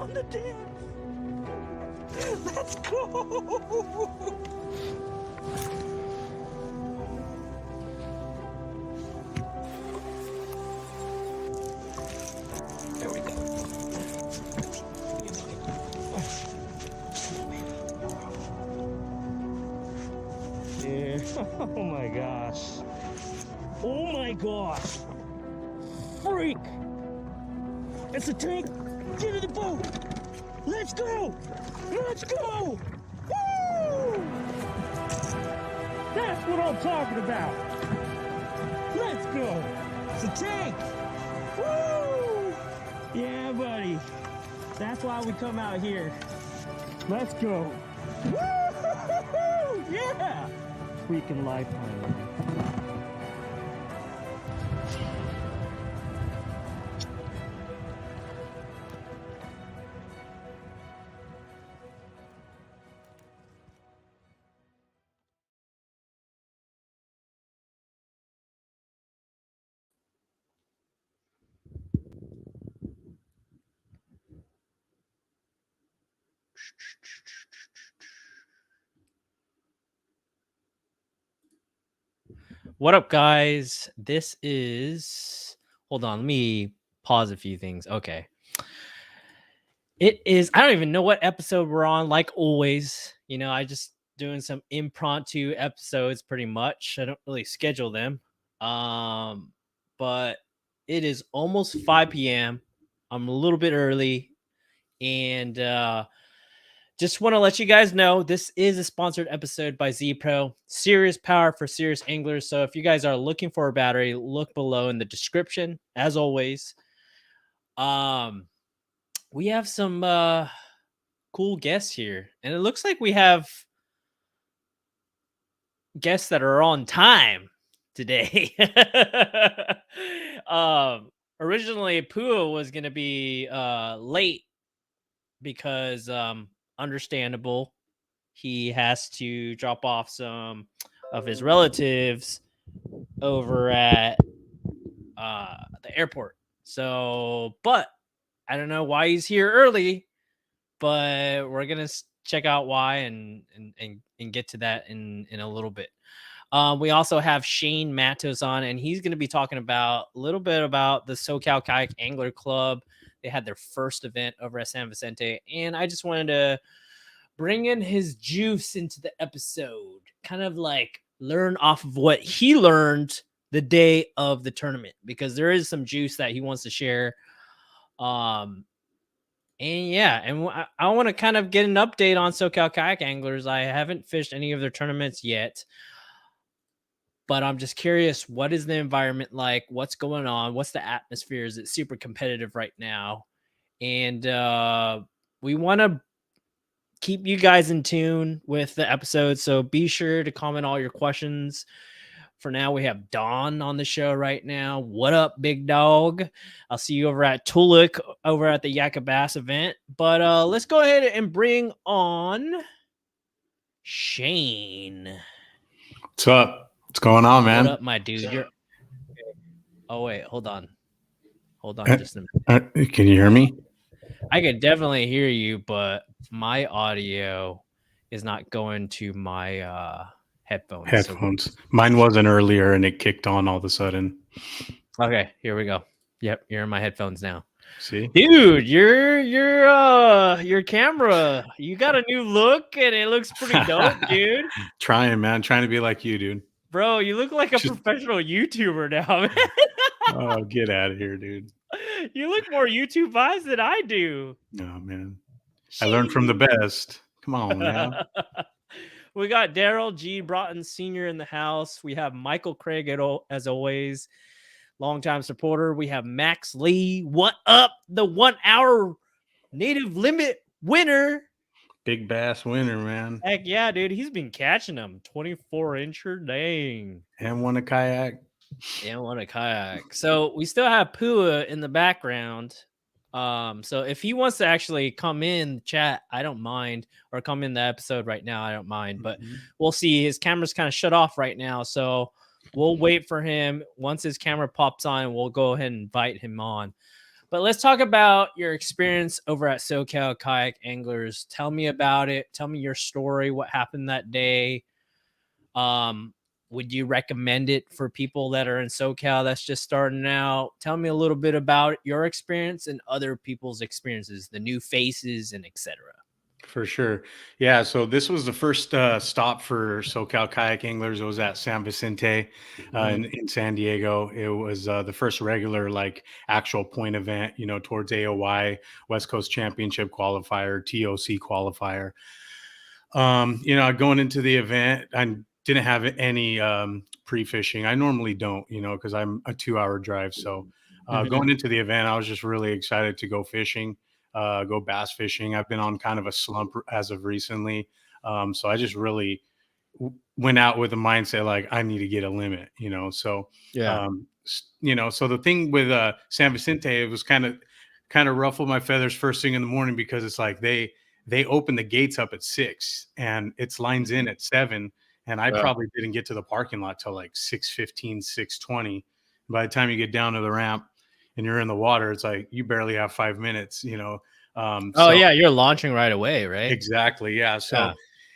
on the dance. Let's go. There we go. Yeah. Oh my gosh. Oh my gosh. Freak. It's a tank. Get in the boat. Let's go. Let's go. Woo! That's what I'm talking about. Let's go. It's a tank. Woo! Yeah, buddy. That's why we come out here. Let's go. Woo! Yeah. Freaking lifetime, man. What up, guys? This is... Hold on, let me pause a few things. Okay. It is... I don't even know what episode we're on, like always. You know, I just doing some impromptu episodes pretty much. I don't really schedule them. But it is almost 5 p.m. I'm a little bit early. And just want to let you guys know this is a sponsored episode by Z Pro, serious power for serious anglers. So if you guys are looking for a battery, look below in the description. As always, we have some cool guests here, and it looks like we have guests that are on time today. Originally, Pua was going to be late because understandable, he has to drop off some of his relatives over at the airport. So, but I don't know why he's here early, but we're gonna check out why and get to that in a little bit. We also have Shane Matos on, and he's going to be talking about a little bit about the SoCal Kayak Angler Club. They had their first event over at San Vicente, and I just wanted to bring in his juice into the episode, kind of like learn off of what he learned the day of the tournament, because there is some juice that he wants to share. And yeah, and I want to kind of get an update on SoCal Kayak Anglers. I haven't fished any of their tournaments yet, but I'm just curious, what is the environment like? What's going on? What's the atmosphere? Is it super competitive right now? And we want to keep you guys in tune with the episode, so be sure to comment all your questions. For now, we have Don on the show right now. What up, big dog? I'll see you over at Tulik over at the Yakabass event. But let's go ahead and bring on Shane. What's up? What's going on, man? What up, my dude? You're... Oh, wait, hold on. Hold on just a minute. Can you hear me? I can definitely hear you, but my audio is not going to my headphones. So mine wasn't earlier, and it kicked on all of a sudden. Okay, here we go. Yep, you're in my headphones now. See, dude, your camera, you got a new look, and it looks pretty dope, dude. Trying to be like you, dude. Bro, you look like a professional YouTuber now, man. Oh, get out of here, dude. You look more YouTube vibes than I do. Oh, man. I learned from the best. Come on, man. We got Daryl G. Broughton Sr. in the house. We have Michael Craig, as always, longtime supporter. We have Max Lee. What up? The 1 hour native limit winner. Big bass winner, man. Heck yeah, dude. He's been catching them. 24-incher, dang. And won a kayak. And won a kayak. So we still have Pua in the background. So if he wants to actually come in chat, I don't mind, or come in the episode right now, I don't mind, but we'll see. His camera's kind of shut off right now, so we'll wait for him. Once his camera pops on, we'll go ahead and invite him on. But let's talk about your experience over at SoCal Kayak Anglers. Tell me about it. Tell me your story. What happened that day? Would you recommend it for people that are in SoCal that's just starting out? Tell me a little bit about your experience and other people's experiences, the new faces and etc. For sure. Yeah. So this was the first stop for SoCal Kayak Anglers. It was at San Vicente in San Diego. It was the first regular, like, actual point event, towards AOY, West Coast Championship qualifier, TOC qualifier. Going into the event, I didn't have any pre-fishing. I normally don't, because I'm a 2-hour drive. So going into the event, I was just really excited to go fishing. Go bass fishing. I've been on kind of a slump as of recently. So I just really went out with a mindset like I need to get a limit, So, Yeah. So the thing with San Vicente, it was kind of ruffled my feathers first thing in the morning, because it's like they open the gates up at 6 and it's lines in at 7. And I probably didn't get to the parking lot till like 6:15, 6:20. By the time you get down to the ramp and you're in the water, it's like you barely have 5 minutes, Oh, yeah, you're launching right away, right? Exactly. Yeah. So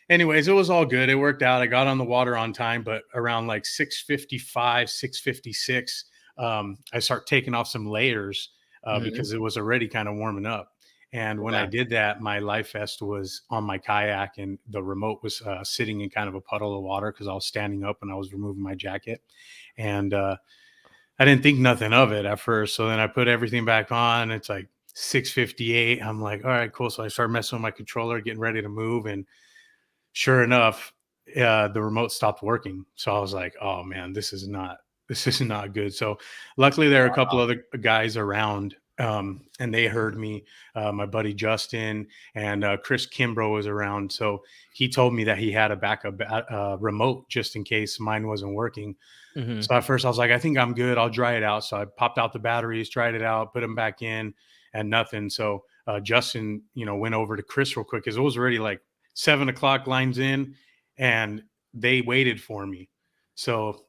anyways, it was all good. It worked out. I got on the water on time, but around like 6:55, 6:56, I start taking off some layers because it was already kind of warming up. And when I did that, my life vest was on my kayak and the remote was sitting in kind of a puddle of water because I was standing up and I was removing my jacket. And I didn't think nothing of it at first. So then I put everything back on. It's like 6:58. I'm like, all right, cool. So I started messing with my controller, getting ready to move. And sure enough, the remote stopped working. So I was like, oh man, this is not good. So luckily there are a couple other guys around, and they heard me. My buddy Justin and Chris Kimbrough was around. So he told me that he had a backup remote just in case mine wasn't working. So at first I was like, I think I'm good. I'll dry it out. So I popped out the batteries, tried it out, put them back in, and nothing. So Justin, went over to Chris real quick because it was already like 7 o'clock, lines in, and they waited for me. So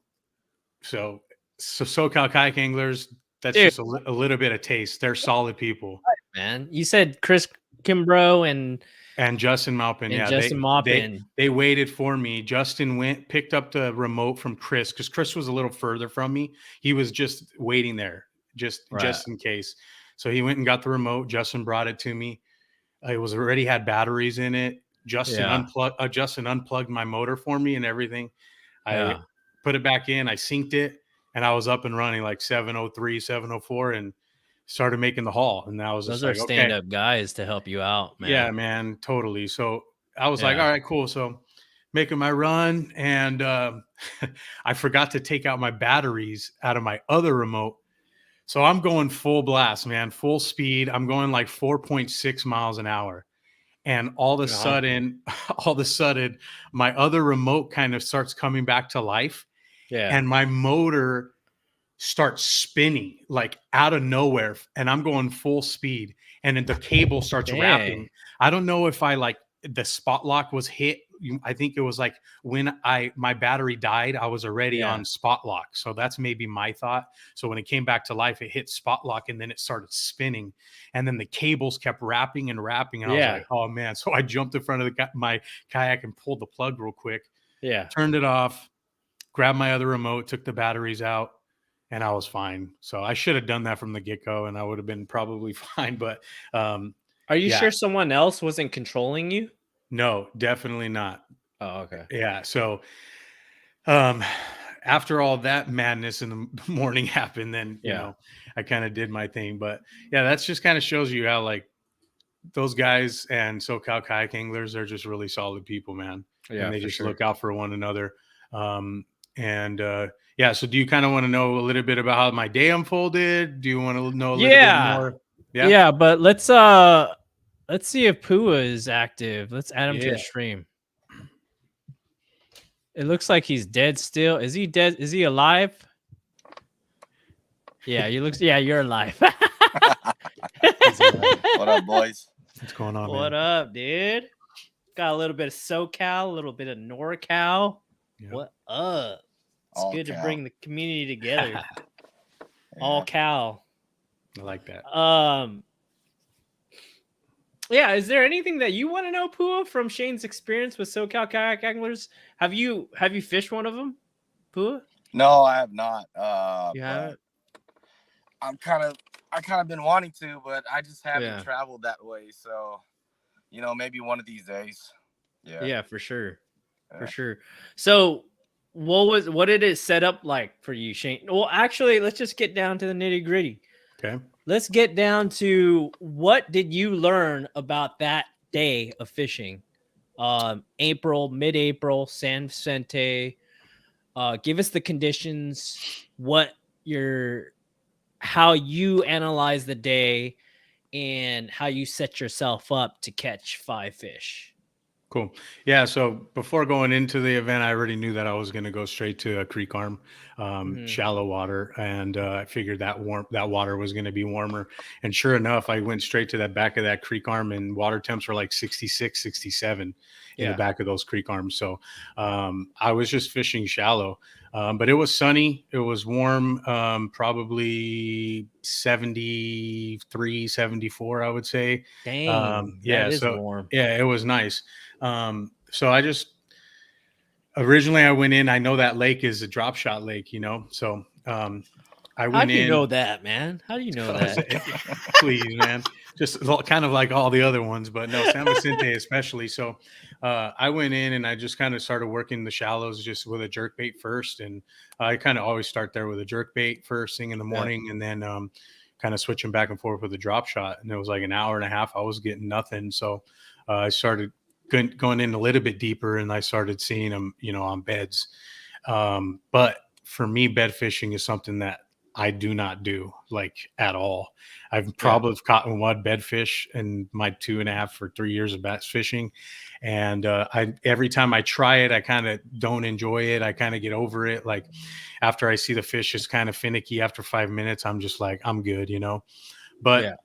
SoCal Kayak Anglers, that's Dude, just a little bit of taste. They're solid people. man. You said Chris Kimbrough And Justin Maupin, and Justin Maupin. they waited for me. Justin went, picked up the remote from Chris because Chris was a little further from me. He was just waiting there, just in case. So he went and got the remote. Justin brought it to me. It was already had batteries in it. Justin unplugged my motor for me and everything. I put it back in. I synced it, and I was up and running like 7:03, 7:04, and started making the haul. And I was Those just are like, stand-up guys to help you out, man. yeah, man, totally. So I was like, all right, cool. So making my run, and I forgot to take out my batteries out of my other remote. So I'm going full blast, man, full speed. I'm going like 4.6 miles an hour. And all of a sudden, my other remote kind of starts coming back to life. Yeah. And my motor starts spinning like out of nowhere, and I'm going full speed, and then the cable starts wrapping. I don't know if the spot lock was hit. I think it was like when my battery died, I was already on spot lock. So that's maybe my thought. So when it came back to life, it hit spot lock and then it started spinning, and then the cables kept wrapping and wrapping. And I was like, oh man. So I jumped in front of my kayak and pulled the plug real quick. Turned it off, grabbed my other remote, took the batteries out, and I was fine. So I should have done that from the get-go and I would have been probably fine. But are you sure someone else wasn't controlling you? No, definitely not. Oh, okay. Yeah. So after all that madness in the morning happened, then you know, I kind of did my thing. But yeah, that's just kind of shows you how like those guys and SoCal Kayak Anglers are just really solid people, man. Yeah, and they just look out for one another. Yeah, so do you kind of want to know a little bit about how my day unfolded? Do you want to know a little bit more? Yeah, but let's see if Pua is active. Let's add him to the stream. It looks like he's dead still. Is he dead? Is he alive? Yeah, you're alive. What up, boys? What's going on? What up, dude? Got a little bit of SoCal, a little bit of NorCal. Yep. What up? It's good to bring the community together. All Cal. I like that. Yeah, is there anything that you want to know, Pua, from Shane's experience with SoCal kayak anglers? Have you fished one of them, Pua? No, I have not. You But haven't? I kind of been wanting to, but I just haven't Yeah. traveled that way. So, maybe one of these days. Yeah. Yeah, for sure. For Yeah. sure. So what did it set up like for you, Shane? Well, actually, let's just get down to the nitty-gritty. Okay. Let's get down to what did you learn about that day of fishing? Mid-April, San Vicente. Give us the conditions, how you analyze the day, and how you set yourself up to catch 5 fish. Cool. Yeah. So before going into the event, I already knew that I was going to go straight to a creek arm, shallow water. And I figured that water was going to be warmer. And sure enough, I went straight to that back of that creek arm, and water temps were like 66, 67 in the back of those creek arms. So I was just fishing shallow, but it was sunny. It was warm, probably 73, 74, I would say. Dang. Yeah. That is So warm. yeah, it was nice. So I just originally I went in. I know that lake is a drop shot lake, So I went in. How do you know that, man? How do you know that? Please, man. Just kind of like all the other ones, but no, San Vicente especially. So I went in and I just kind of started working the shallows just with a jerk bait first, and I kind of always start there with a jerk bait first thing in the morning, and then kind of switching back and forth with a drop shot. And it was like an hour and a half. I was getting nothing, so I started going in a little bit deeper, and I started seeing them, on beds. But for me, bed fishing is something that I do not do like at all. I've probably caught one bed fish in my 2.5 or 3 years of bass fishing. And every time I try it, I kind of don't enjoy it. I kind of get over it. Like after I see the fish is kind of finicky after 5 minutes, I'm just like, I'm good, But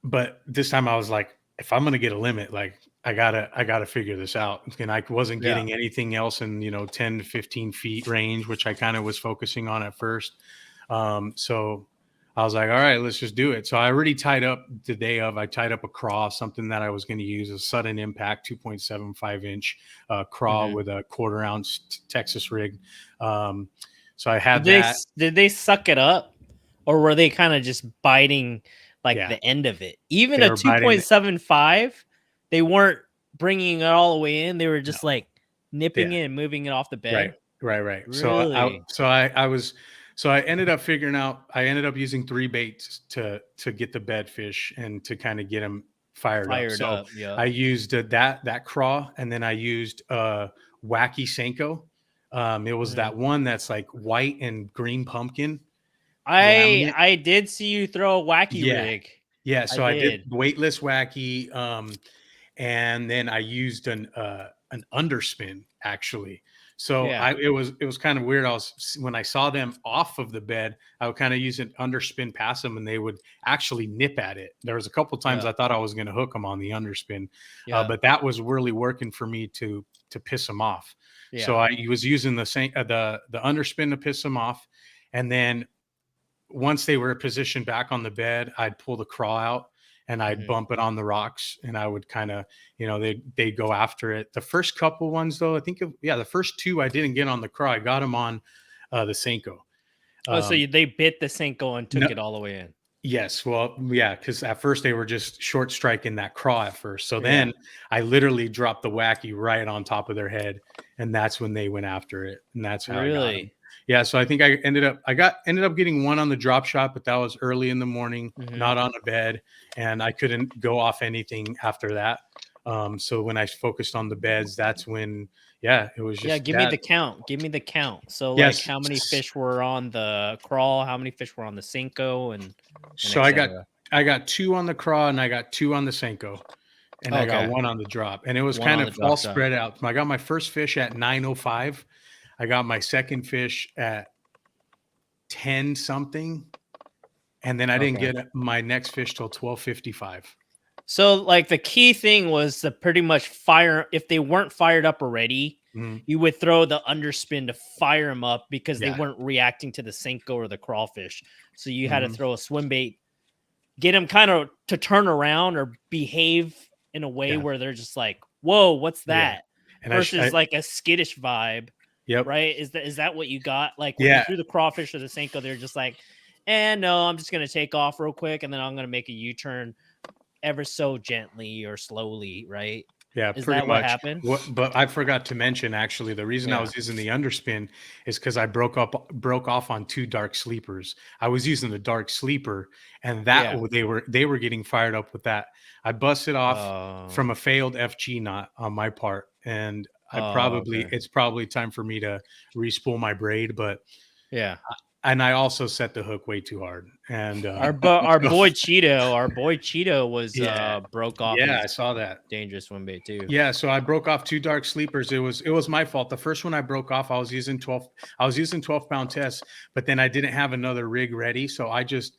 but this time I was like, if I'm going to get a limit, like I gotta figure this out. And I wasn't getting anything else in, 10 to 15 feet range, which I kind of was focusing on at first. So I was like, all right, let's just do it. So I already tied up the day of, I tied up a craw, something that I was going to use, a sudden impact 2.75 inch craw with a 1/4 ounce Texas rig. So I had Did they suck it up, or were they kind of just biting the end of it? Even a 2.75, they weren't bringing it all the way in. They were just like nipping it and moving it off the bed. Right. Really? So I ended up figuring out, I ended up using 3 baits to get the bed fish and to kind of get them fired up. So I used that craw, and then I used Wacky Senko. It was that one that's like white and green pumpkin. I did see you throw a Wacky rig. Yeah, so I did weightless Wacky, and then I used an underspin actually. So it was kind of weird. When I saw them off of the bed, I would kind of use an underspin, pass them, and they would actually nip at it. There was a couple times I thought I was going to hook them on the underspin, but that was really working for me to piss them off. So I was using the underspin to piss them off, and then once they were positioned back on the bed, I'd pull the craw out and I'd bump it on the rocks, and I would kind of, they'd go after it. The first couple ones though, I think the first 2 I didn't get on the craw. I got them on the Senko. So they bit the Senko and took it all the way in. Yes. Well, yeah, because at first they were just short striking that craw at first. So then I literally dropped the Wacky right on top of their head, and that's when they went after it. And that's how I got them. Yeah, so I think I ended up getting one on the drop shot, but that was early in the morning, not on a bed, and I couldn't go off anything after that. So when I focused on the beds, that's when it was just give me the count. Give me the count. So how many fish were on the crawl? How many fish were on the Senko? And so I got 2 on the craw, and I got 2 on the Senko, and I got 1 on the drop, and it was kind of all spread out. I got my first fish at 9:05. I got my second fish at 10 something, and then I didn't get my next fish till 12:55. So like the key thing was to pretty much fire. If they weren't fired up already, Mhm. you would throw the underspin to fire them up because they Yeah. weren't reacting to the Senko or the crawfish. So you had to Mhm. throw a swim bait, get them kind of to turn around or behave in a way Yeah. where they're just like, "Whoa, what's Yeah. that?" And Versus like a skittish vibe, yep. right? Is that what you got? Like when you Yeah. threw the crawfish or the Senko, they're just like, "And no, I'm just gonna take off real quick, and then I'm gonna make a U-turn ever so gently or slowly," right? Yeah, Is pretty that what much. happened? But I forgot to mention actually the reason I Yeah. was using the underspin is because I broke off on 2 dark sleepers. I was using the dark sleeper, and Yeah. they were getting fired up with that. I busted off Oh. from a failed FG knot on my part, and Oh, okay. it's probably time for me to respool my braid, but Yeah. and I also set the hook way too hard. And Our so- boy Cheeto was yeah, broke off yeah, I his saw that. dangerous swim bait too. Yeah, so I broke off 2 dark sleepers. It was my fault. The first one I broke off, I was using 12-pound tests, but then I didn't have another rig ready, so I just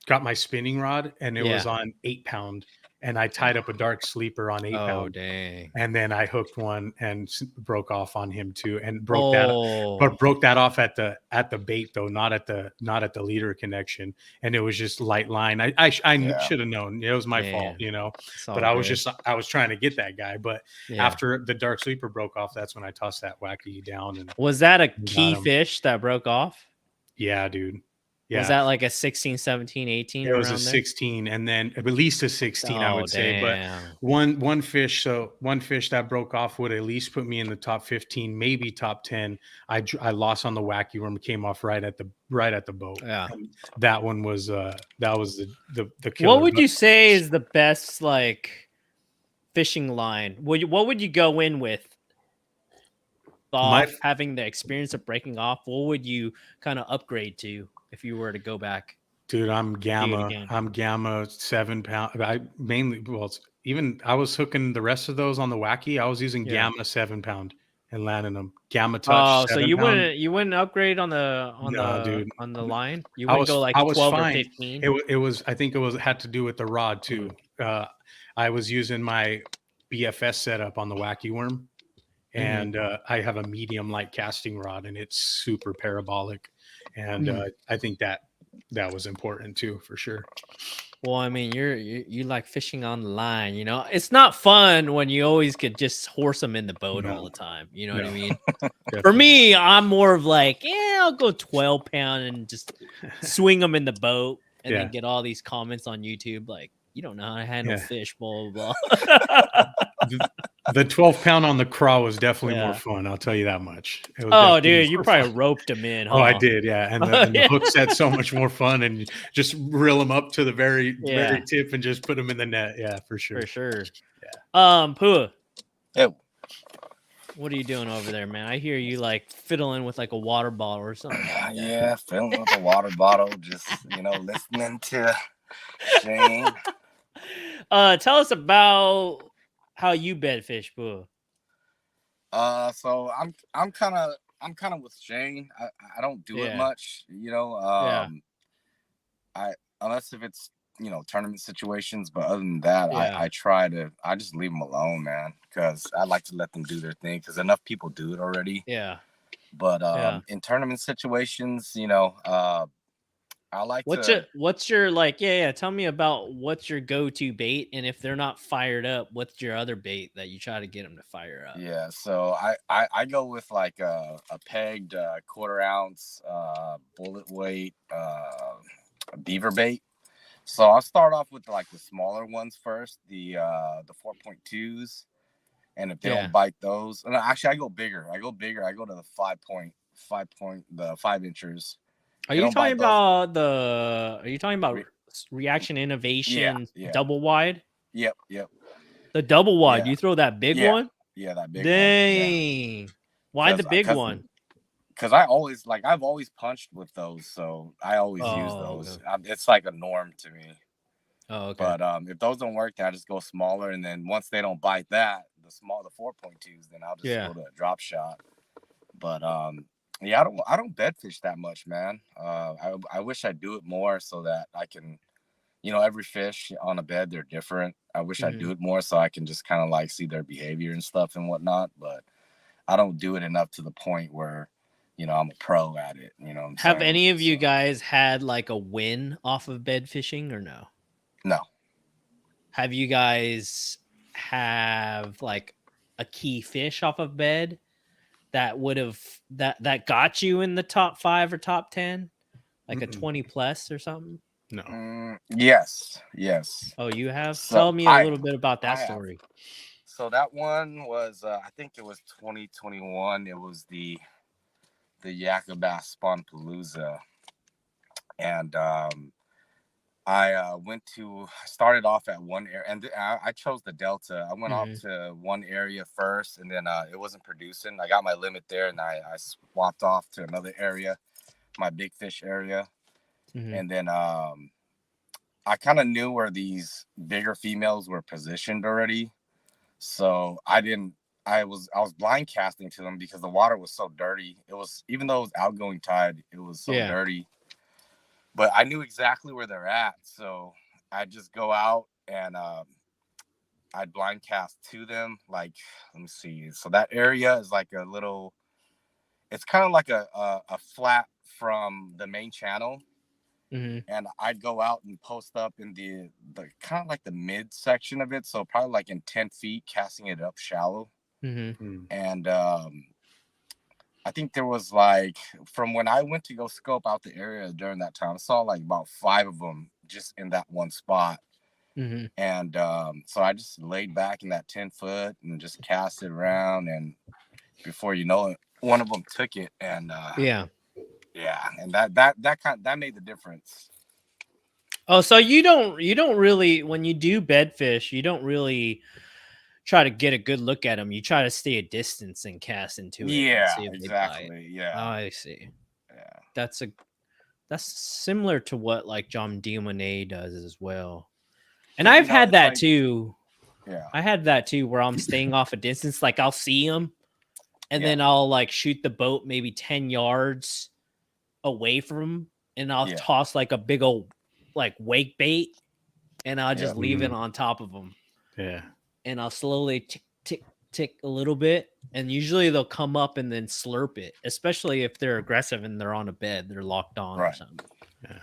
got my spinning rod and it was Yeah. on 8-pound, and I tied up a dark sleeper on 8 Oh pound. dang. And then I hooked one and broke off on him too, and Oh. broke that off at the bait though, not at the leader connection. And it was just light line. Yeah. Should have known. It was my fault, Man. It's all but I was good. trying to get that guy. But Yeah. after the dark sleeper broke off, that's when I tossed that wacky down and Was that a got key him. fish that broke off? Yeah, dude. Was Yeah. that like a 16, 17, 18 It was a around there? 16, and then at least a 16, I Oh would say. But damn. one fish that broke off would at least put me in the top 15, maybe top 10. I lost on the wacky worm, came off right at the boat. Yeah. And that one was the killer. What would But you say is the best like fishing line? What would you go in with? my Off having the experience of breaking off, what would you kind of upgrade to if you were to go back? dude, again. I'm gamma 7-pound. I mainly even I was hooking the rest of those on the wacky. I was using Yeah. gamma 7-pound and landing them. Gamma touch Oh, so 7-pound. you wouldn't upgrade on the No, dude. line? You wouldn't go like I was 12 or fine. 15? It was I think it had to do with the rod too. I was using my BFS setup on the wacky worm, and I have a medium light casting rod, and it's super parabolic, and I think that was important too for sure. Well, I mean, you like fishing on the line, you know. It's not fun when you always could just horse them in the boat all No. the time. You know what I No. mean? For Definitely. me, I'm more of like, yeah, I'll go 12-pound and just swing them in the boat, and Yeah. then get all these comments on YouTube like, you don't know how to handle Yeah. fish, blah blah blah. The 12-pound on the craw was definitely more Yeah. fun. I'll tell you that much. It was Oh, definitely dude, you more probably fun. roped them in, huh? Oh, I did, yeah. And Oh, the yeah. hook set's so much more fun, and you just reel them up to the very Yeah. tip and just put them in the net. Yeah, for sure. For sure. Yeah. Pua, Yeah. what are you doing over there, man? I hear you like fiddling with like a water bottle or something. Yeah, filling with a water bottle, just listening to Shane. Tell us about how you bed fish, Pua. So I'm kind of with Shane. I don't do it Yeah. much, Yeah. I unless if it's tournament situations, but other than that, Yeah. I just leave them alone, man, because I like to let them do their thing because enough people do it already. Yeah. But Yeah. in tournament situations, I like What's your like? Yeah. Tell me about what's your go-to bait, and if they're not fired up, what's your other bait that you try to get them to fire up? Yeah, so I go with like a pegged 1/4 ounce bullet weight beaver bait. So I'll start off with like the smaller ones first, the 4.2s, and if they Yeah. don't bite those, and actually I go bigger. I go to the 5 inchers. Are They you don't talking bite those. about Are you talking about Reaction Innovation yeah. double wide? Yep. The double wide. Yeah. You throw that big Yeah. one? Yeah, that big one. Yeah. Dang. Why the big one? Because I've always punched with those, so I always use Oh, those. okay. It's like a norm to me. Oh, okay. But if those don't work, then I just go smaller, and then once they don't bite the 4.2s, then I'll just Yeah. go to a drop shot. But yeah, I don't bed fish that much, man. I wish I do it more so that I can, every fish on a bed, they're different. I wish I'd do it more so I can just kind of like see their behavior and stuff and whatnot. But I don't do it enough to the point where, I'm a pro at it. You know what I'm Have saying? any of you guys had like a win off of bed fishing or no? No. Have you guys have like a key fish off of bed that would have that got you in the top 5 or top 10? Like a 20 plus or something? No. Yes. Oh, you have? So Tell me a little bit about that story. So that one was, I think it was 2021. It was the Yakabass Spawnpalooza. And I started off at one area, and I chose the Delta. I went off to one area first, and then it wasn't producing. I got my limit there, and I swapped off to another area, my big fish area. And then I kind of knew where these bigger females were positioned already. So I was blind casting to them because the water was so dirty. It was, even though it was outgoing tide, it was so dirty. But I knew exactly where they're at. So I'd just go out and I'd blind cast to them. Like, let me see. So that area is like it's kind of like a flat from the main channel. And I'd go out and post up in the kind of like the mid section of it. So probably like in 10 feet, casting it up shallow. And I think there was like, from when I went to go scope out the area during that time, I saw like about 5 of them just in that one spot. And so I just laid back in that 10 foot and just cast it around. And before you know it, one of them took it. And and that made the difference. Oh, so you don't really, when you do bed fish, you don't really try to get a good look at them. You try to stay a distance and cast into it. Yeah, and see if exactly. they bite. Yeah. Oh, I see. Yeah. That's similar to what like John Dimonet does as well. And I've had that like, too. Yeah. I had that too, where I'm staying off a distance. Like I'll see them and then I'll like shoot the boat maybe 10 yards away from them, and I'll toss like a big old like wake bait, and I'll just leave it on top of them. Yeah. And I'll slowly tick, tick, tick a little bit, and usually they'll come up and then slurp it, especially if they're aggressive and they're on a bed, they're locked on or something. Yeah.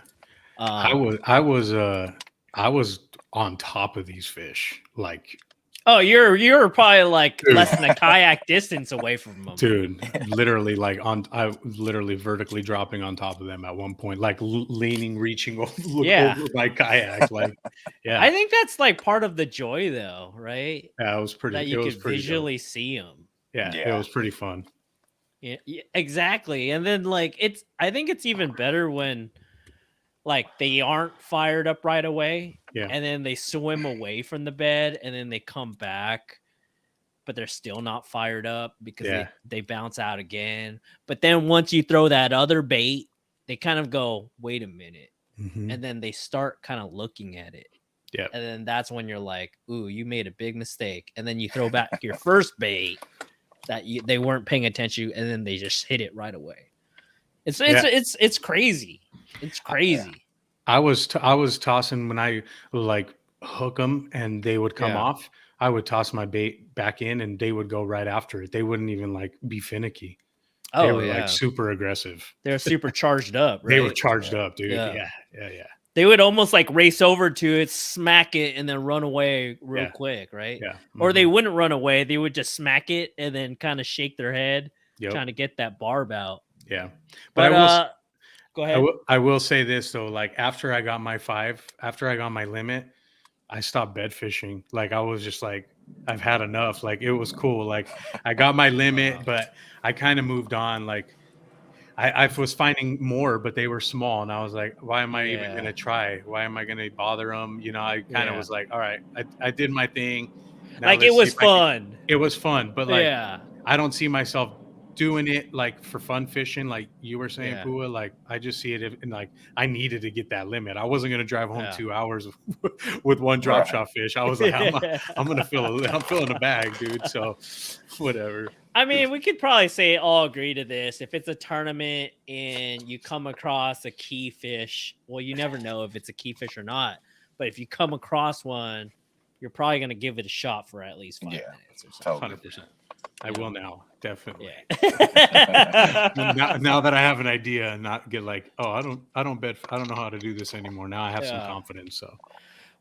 I was on top of these fish, like. Oh, you're probably like less than a kayak distance away from them, dude. Literally, I literally vertically dropping on top of them at one point, like leaning, reaching over my kayak. Like, I think that's like part of the joy, though, right? Yeah, it was pretty. That you could visually see them. Yeah, it was pretty fun. Yeah, exactly. And then like I think it's even better when like they aren't fired up right away. Yeah. And then they swim away from the bed and then they come back, but they're still not fired up because they bounce out again. But then once you throw that other bait, they kind of go, wait a minute. And then they start kind of looking at it. Yeah. And then that's when you're like, ooh, you made a big mistake. And then you throw back your first bait that they weren't paying attention, and then they just hit it right away. It's crazy. It's crazy. I was tossing when I like hook them and they would come off. I would toss my bait back in and they would go right after it. They wouldn't even like be finicky. They were like super aggressive. They're super charged up. Right? They were charged up, dude. Yeah. They would almost like race over to it, smack it, and then run away real quick, right? Yeah. Or they wouldn't run away. They would just smack it and then kind of shake their head, trying to get that barb out. Yeah. But go ahead. I will say this though, like after I got my limit, I stopped bed fishing. Like I was just like, I've had enough. Like it was cool. Like I got my limit, but I kind of moved on. Like I was finding more, but they were small, and I was like, why am I even going to try? Why am I going to bother them? You know, I kind of was like, all right, I did my thing. Now like it was fun. It was fun, but like I don't see myself doing it like for fun fishing, like you were saying, Pua. Like I just see it, and like I needed to get that limit. I wasn't gonna drive home 2 hours with one drop shot fish. I was like, I'm gonna I'm filling a bag, dude. So whatever. I mean, we could probably say all agree to this. If it's a tournament and you come across a key fish, well, you never know if it's a key fish or not. But if you come across one, you're probably going to give it a shot for at least 5 Yeah. minutes or something. 100%. I will now, definitely. Yeah. now that I have an idea and not get like, oh, I don't know how to do this anymore. Now I have some Yeah. confidence. So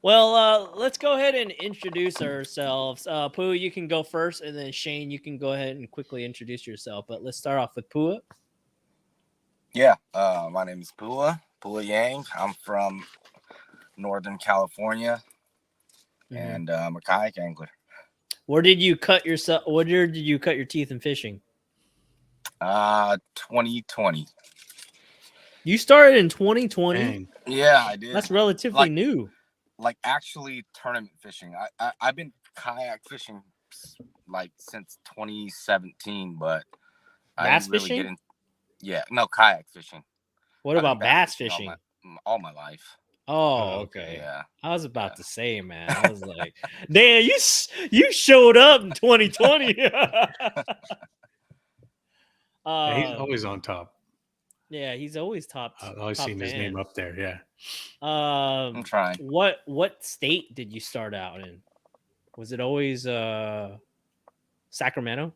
Well, let's go ahead and introduce ourselves. Pua, you can go first, and then Shane, you can go ahead and quickly introduce yourself. But let's start off with Pua. Yeah. My name is Pua Yang. I'm from Northern California, and I'm a kayak angler. Where did you cut yourself? Where did you cut your teeth in fishing? 2020. You started in 2020. dang. Yeah, I did. That's relatively new. Like actually tournament fishing. I've been kayak fishing like since 2017, but I Bass didn't really fishing? get in. Yeah, no, kayak fishing. What I've been about bass all fishing? all my life. Oh, okay. okay. Yeah. I was about to say, man. I was like, damn, you showed up in 2020. Yeah, he's always on top. Yeah, he's always top. I've always top seen his name up there. Yeah. I'm trying. What state did you start out in? Was it always Sacramento?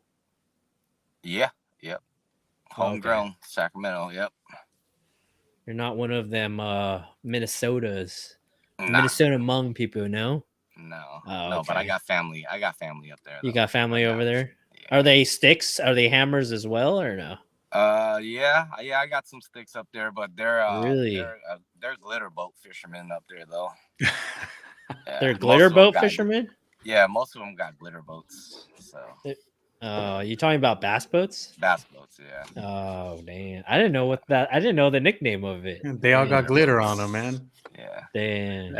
Yeah. Yep. Homegrown Sacramento. Yep. You're not one of them Minnesotas. Nah, Minnesota Hmong people, no? no, Oh, no. But I okay. got family. I got family up there. You though. got family I over there? Yeah. Are they sticks? Are they hammers as well, or no? Yeah. I got some sticks up there, but they're Really? they're glitter boat fishermen up there though. Yeah, They're most glitter of them boat got- fishermen? Yeah, most of them got glitter boats. So You talking about bass boats? bass boats. Yeah. Oh, damn. I didn't know I didn't know the nickname of it. They all got Damn. glitter on them, man. Yeah. Damn.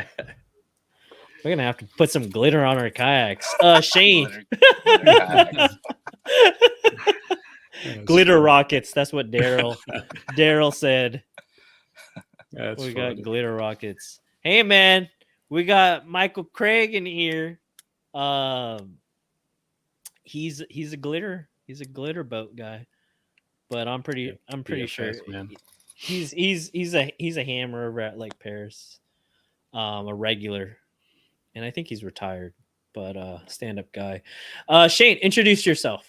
We're gonna have to put some glitter on our kayaks. Shane. Glitter kayaks. Glitter rockets. That's what Daryl said. That's We funny. got glitter rockets. Hey man, we got Michael Craig in here. He's a glitter boat guy. But I'm pretty sure BFS, man. he's a hammer over at Lake Paris. A regular. And I think he's retired, but stand-up guy. Shane, introduce yourself.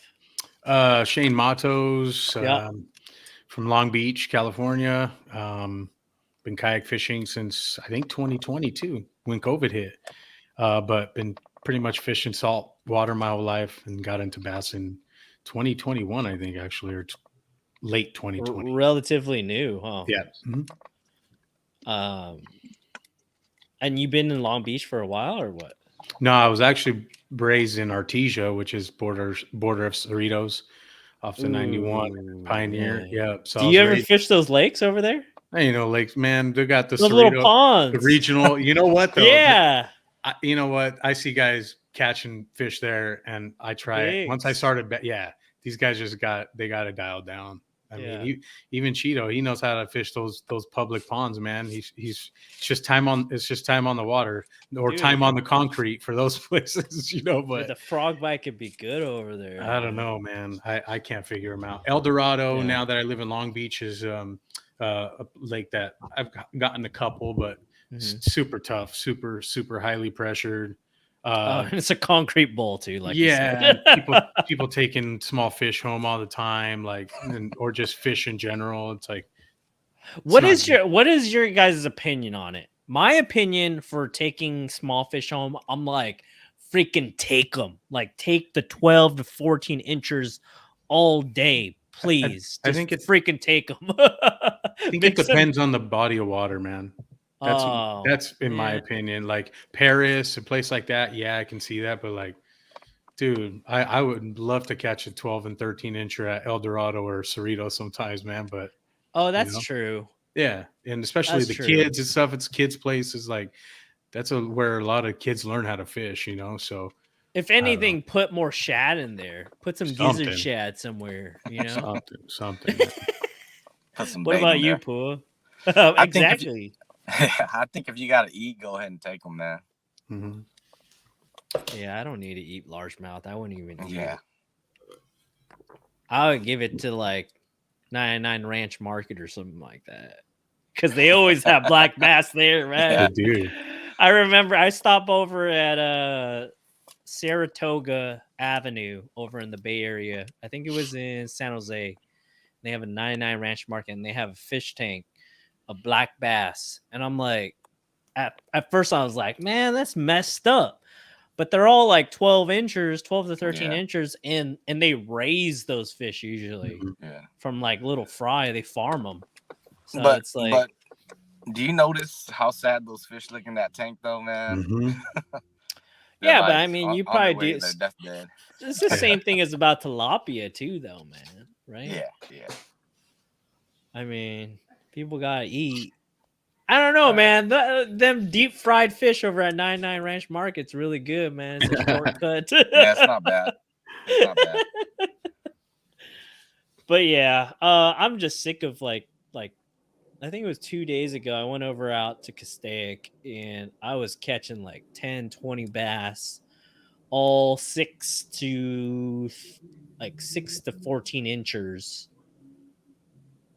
Shane Matos, Yeah. from Long Beach, California. Been kayak fishing since I think 2022 when COVID hit. But been pretty much fishing salt water my whole life and got into bass in 2021, I think actually, or late 2020. Relatively new, huh? Yeah. Mhm. And you've been in Long Beach for a while, or what? No, I was actually raised in Artesia, which is border of Cerritos, off the 91 Ooh, Pioneer. man. Yeah. So Do you ever fish those lakes over there? lakes, man, they got the Those little Cerrito, ponds. the regional. You know what though? Yeah. You know what? I see guys catching fish there, and I try it. Once I Bigs. started, these guys got it dialed down. I Yeah. mean, even Cheeto, he knows how to fish those public ponds, man. It's just time on the water or Dude. time on the concrete for those places, But But the frog bite could be good over there. I don't know, man. I can't figure them out. El Dorado, Yeah. now that I live in Long Beach, is a lake that I've gotten a couple, but Mhm. super tough, super highly pressured. And it's a concrete bowl too, like yeah, you said. people taking small fish home all the time, or just fish in general. It's like, What not is your guys' opinion on it? My opinion for taking small fish home, I'm like, freaking take them. Like, take the 12 to 14 inches all day, please. I Just think freaking take them. I think it depends on the body of water, man. That's in my opinion. Like Paris, a place like that, yeah, I can see that. But dude, I would love to catch a 12 and 13 incher at El Dorado or Cerrito sometimes, man. But that's true. yeah, and especially That's the true. kids and stuff. It's kids' places. That's where a lot of kids learn how to fish. So If anything, put more shad in there. Put some Something. gizzard shad somewhere. something. Put some What bait about in you, there. Pua? think if Exactly. I think if you got to eat, go ahead and take them, man. Mhm. Yeah, I don't need to eat largemouth. I wouldn't even eat Yeah. it. I would give it to 99 Ranch Market or something like that. Because they always have black bass there, They man. do. I remember I stopped over at Saratoga Avenue over in the Bay Area. I think it was in San Jose. They have a 99 Ranch Market, and they have a fish tank, a black bass. And I'm like, at first I was like, man, that's messed up. But they're all like 12 inches, 12 to 13 inches, and they raise those fish usually from like little fry. They farm them. So it's like, but do you notice how sad those fish look in that tank though, man? yeah, like, but I mean, you probably do. Their deathbed. It's the same thing as about tilapia too, though, man. Right? Yeah. I mean, people gotta eat. I don't know, man. Them deep fried fish over at 99 Ranch Market's really good, man. It's a shortcut. Yeah, it's not bad. It's not bad. But yeah, I'm just sick of like I think it was 2 days ago. I went over out to Kayak and I was catching like 10, 20 bass, all 6 to 14 inches.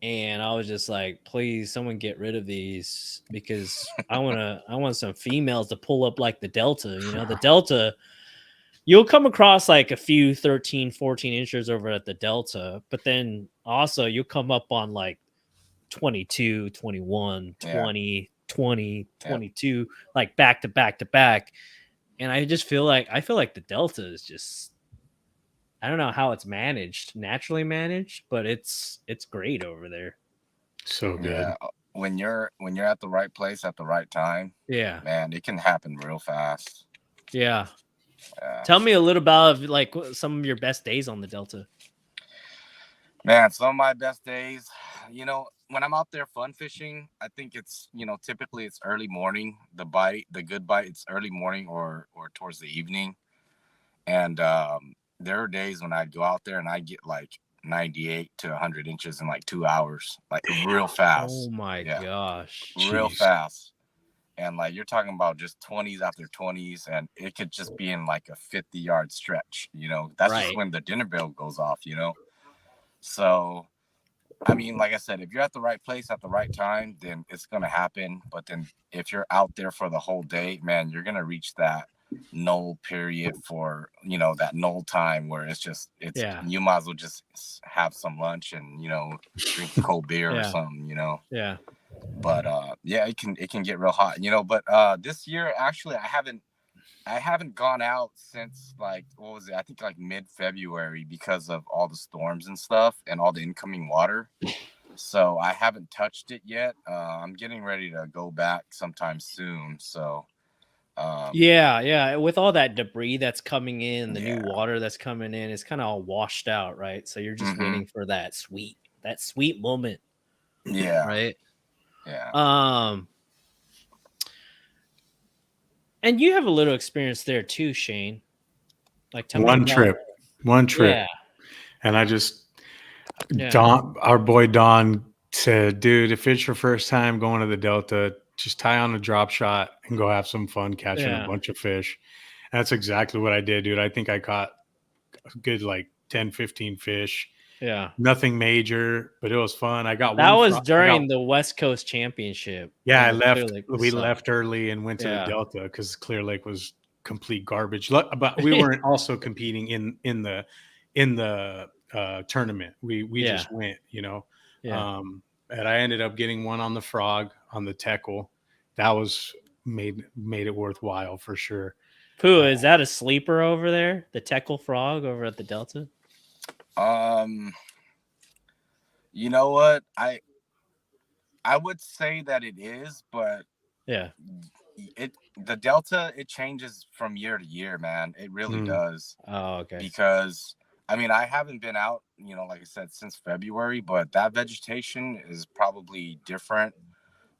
And I was just like, please, someone get rid of these because I want some females to pull up like the Delta. You know, the Delta, you'll come across like a few 13, 14 inches over at the Delta, but then also you'll come up on like 22, 21, 20, 20, 22, like back to back to back. And I feel like the Delta is just, I don't know how it's naturally managed, but it's great over there. So good. Yeah. When you're at the right place at the right time, man, it can happen real fast. Yeah. Tell me a little about like some of your best days on the Delta. Man, some of my best days, you know, when I'm out there fun fishing, I think it's, you know, typically it's early morning. The good bite, it's early morning or towards the evening. And there are days when I'd go out there and I'd get like 98 to 100 inches in like 2 hours, like real fast. Oh my gosh. Real fast. And like you're talking about just 20s after 20s, and it could just be in like a 50-yard stretch, you know. That's just when the dinner bell goes off, you know. So I mean, like I said, if you're at the right place at the right time, then it's gonna happen. But then if you're out there for the whole day, man, you're gonna reach that null period for, you know, that null time where you might as well just have some lunch and, you know, drink a cold beer or something, you know. Yeah. But it can get real hot, you know. But this year actually I haven't gone out since like, what was it? I think like mid-February because of all the storms and stuff and all the incoming water. So I haven't touched it yet. I'm getting ready to go back sometime soon. So with all that debris that's coming in, the new water that's coming in, it's kind of all washed out, right? So you're just waiting for that sweet moment. Yeah. Right. Yeah. And you have a little experience there too, Shane. Like tell one me trip. Yeah. And our boy Don said, dude, if it's your first time going to the Delta, just tie on a drop shot and go have some fun catching a bunch of fish. And that's exactly what I did, dude. I think I caught a good like 10, 15 fish. Yeah. Nothing major, but it was fun. That was during the West Coast Championship. Yeah, we left early and went to the Delta because Clear Lake was complete garbage. But we weren't also competing in the tournament. We just went, you know. Yeah. And I ended up getting one on the frog on the teckle. That was made it worthwhile for sure. Pua, is that a sleeper over there? The teckle frog over at the Delta? You know what? I would say that it is, but the Delta, it changes from year to year, man. It really does. Oh, okay. Because I mean, I haven't been out, you know, like I said, since February, but that vegetation is probably different.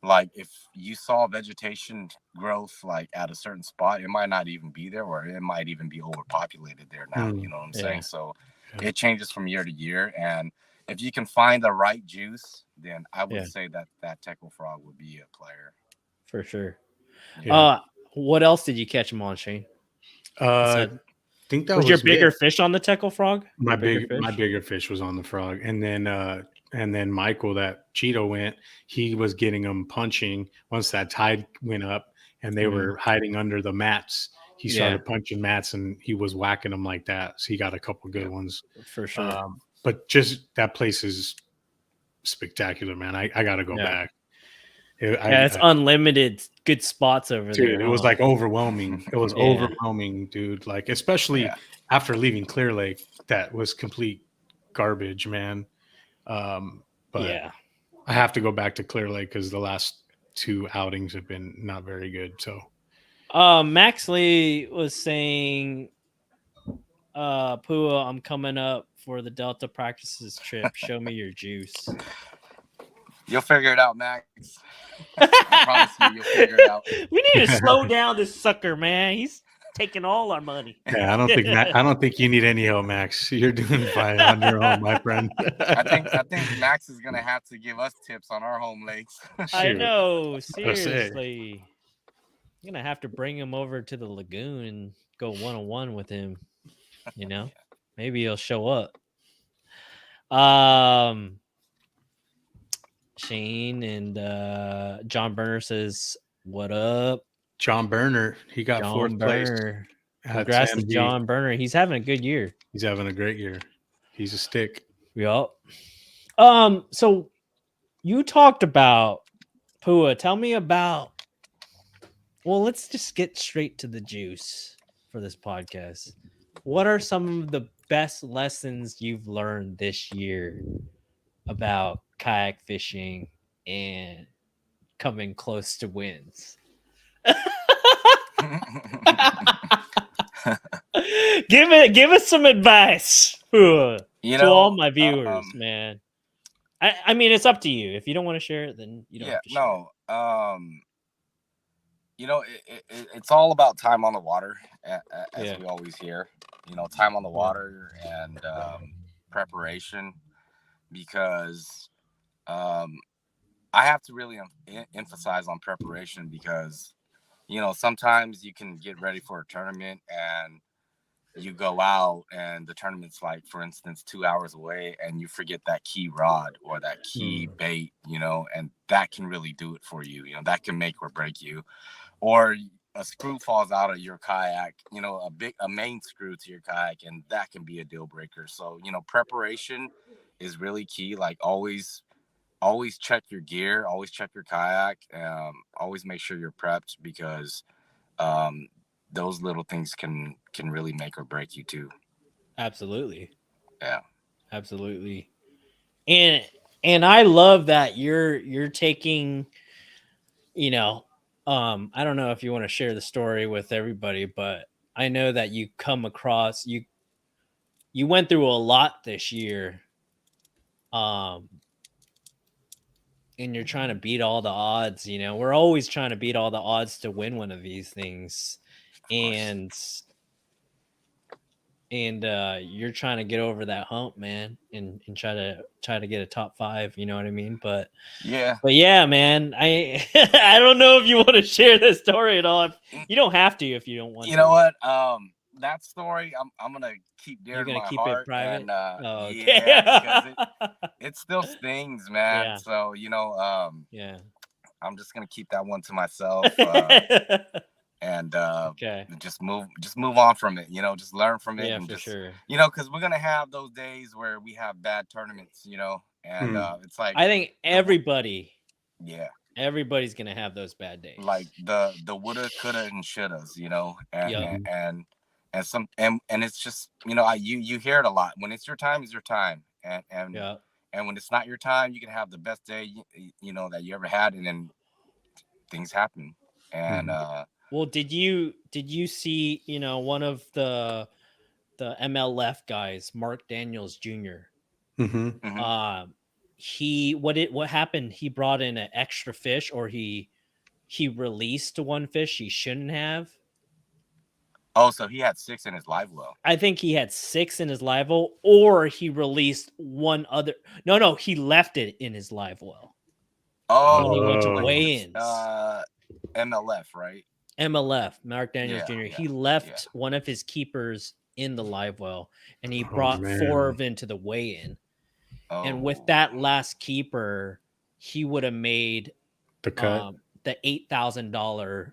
Like if you saw vegetation growth like at a certain spot, it might not even be there, or it might even be overpopulated there now. You know what I'm saying? So it changes from year to year, and if you can find the right juice, then I would say that teckle frog would be a player for sure. What else did you catch him on, Shane? I think that was your bigger fish on the teckle frog. My bigger fish was on the frog, and then Michael, that Cheeto went. He was getting them punching once that tide went up, and they were hiding under the mats. He started Yeah. punching mats, and he was whacking them like that. So he got a couple good ones. For sure. But just that place is spectacular, man. I got to go back. It's unlimited good spots over dude, there. it was like overwhelming. It was Yeah. overwhelming, dude. Like, especially after leaving Clear Lake, that was complete garbage, man. But I have to go back to Clear Lake because the last 2 outings have been not very good. So Max Lee was saying, Pua, I'm coming up for the Delta practices trip. Show me your juice. You'll figure it out, Max. I promise you'll figure it out. We need to slow down this sucker, man. He's taking all our money. Yeah, I don't think you need any help, Max. You're doing fine on your own, my friend. I think Max is gonna have to give us tips on our home lakes. I know, seriously. I'm gonna have to bring him over to the lagoon and go 1-on-1 with him. You know, maybe he'll show up. Shane and John Burner says, "What up, John Burner? He got John 4th place. Burner. Congrats to John Burner. He's having a good year. He's having a great year. He's a stick. Yep. So you talked about Pua. Tell me about. Well, let's just get straight to the juice for this podcast. What are some of the best lessons you've learned this year about kayak fishing and coming close to wins? Give us some advice, to all my viewers, man. I mean, it's up to you. If you don't want to share it, then you don't have to share it. You know, it's all about time on the water, as we always hear. You know, time on the water and preparation, because I have to really emphasize on preparation, because, you know, sometimes you can get ready for a tournament and you go out and the tournament's like, for instance, 2 hours away, and you forget that key rod or that key bait, you know, and that can really do it for you. You know, that can make or break you. Or a screw falls out of your kayak, you know, a main screw to your kayak, and that can be a deal breaker. So, you know, preparation is really key. Like, always check your gear, always check your kayak, always make sure you're prepped, because those little things can really make or break you too. Absolutely. Yeah. Absolutely. And I love that you're taking, you know, I don't know if you want to share the story with everybody, but I know that you come across, you went through a lot this year. And you're trying to beat all the odds, you know. We're always trying to beat all the odds to win one of these things. And you're trying to get over that hump, man, and try to get a top 5, you know what I mean? But yeah, man, I I don't know if you want to share this story at all. You don't have to if you don't want to. You know what? That story I'm gonna keep dear to my keep heart. It private? And Okay. yeah, because it still stings, man. Yeah. So, you know, I'm just gonna keep that one to myself. And just move on from it, you know, just learn from it. And just, you know, because we're gonna have those days where we have bad tournaments, you know, and it's like, I think everybody's gonna have those bad days, like the woulda, coulda, and shouldas, you know, and it's just, you know, you hear it a lot. When it's your time, it's your time, and when it's not your time, you can have the best day you know that you ever had, and then things happen. And well, did you see, you know, one of the MLF guys, Mark Daniels Jr. What happened? He brought in an extra fish, or he released one fish he shouldn't have. Oh, so he had 6 in his live well. I think he had 6 in his live well, or he released one other. No, he left it in his live well. Oh, when he went to weigh-ins. MLF, right? MLF, Mark Daniels Jr. He left one of his keepers in the live well, and he brought 4 of into the weigh-in. And with that last keeper, he would have made the cut, the $8,000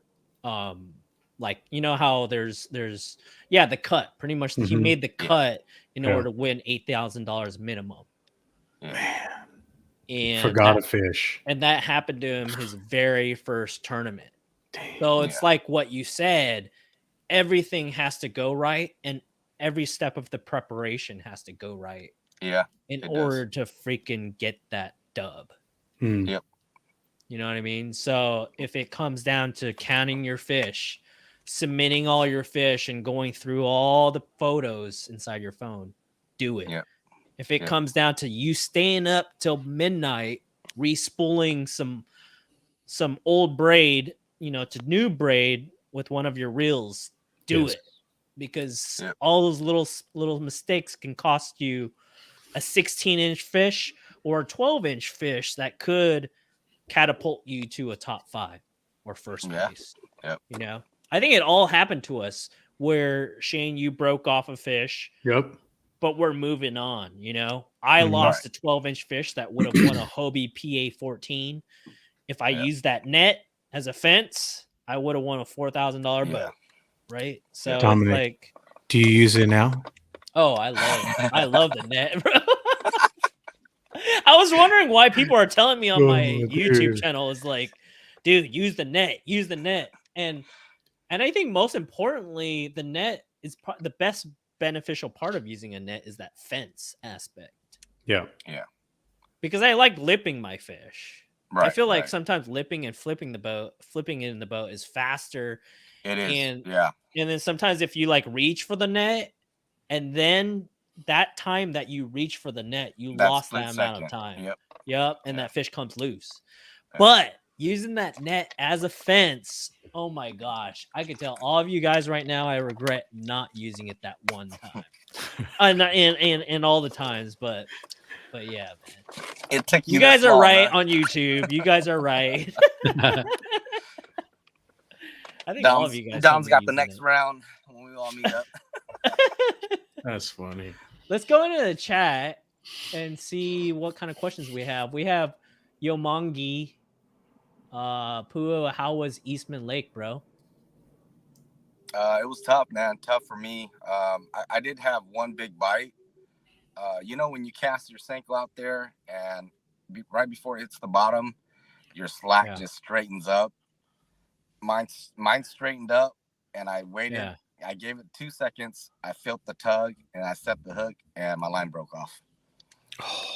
like you know how there's the cut. Pretty much, he Mhm. made the cut in Yeah. order to win $8,000 minimum. Man, And forgot that, a fish. and that happened to him his very first tournament. Damn. So it's like what you said. Everything has to go right, and every step of the preparation has to go right. Yeah. In It order to freaking get that dub. Hmm. Yep. You know what I mean? So if it comes down to counting your fish, submitting all your fish, and going through all the photos inside your phone, do it. Yep. If it Yep. comes down to you staying up till midnight, respooling some old braid, you know, to new braid with one of your reels, do Yes. it. Because Yep. all those little mistakes can cost you a 16-inch fish or a 12-inch fish that could catapult you to a top 5 or first Yeah. place. Yep. You know, I think it all happened to us where Shane, you broke off a fish, Yep. but we're moving on. You know, I Mhm. lost a 12-inch fish that would have won a Hobie PA-14. If I Yep. used that net as a fence, I would have won a $4,000 Yeah. boat. Right. So Dominic. it's like, Do you use it now? oh, I love the net, bro. I was wondering why people are telling me on my YouTube dude. channel is like, dude, use the net, and I think most importantly, the net is the best beneficial part of using a net is that fence aspect. Yeah. Yeah. Because I like lipping my fish. Right. I feel like right. sometimes lipping and flipping it in the boat is faster. It is. And Yeah. and then sometimes if you like reach for the net, and then that time that you reach for the net, you That lost split that amount of second. time. Yep. And Yeah. that fish comes loose. Yeah. But using that net as a fence, oh my gosh, I could tell all of you guys right now I regret not using it that one time. and all the times, but yeah, man. It took You this guys are long, right huh? on YouTube. You guys are right. I think all of you guys. Dom's got the using next it. round when we all meet up. That's funny. Let's go into the chat and see what kind of questions we have. We have Yomongi. Pua, how was Eastman Lake, bro? It was tough, man. Tough for me. I did have one big bite. You know, when you cast your Senko out there and right before it hits the bottom, your slack just straightens up. Mine straightened up, and I waited. Yeah. I gave it 2 seconds. I felt the tug, and I set the hook, and my line broke off.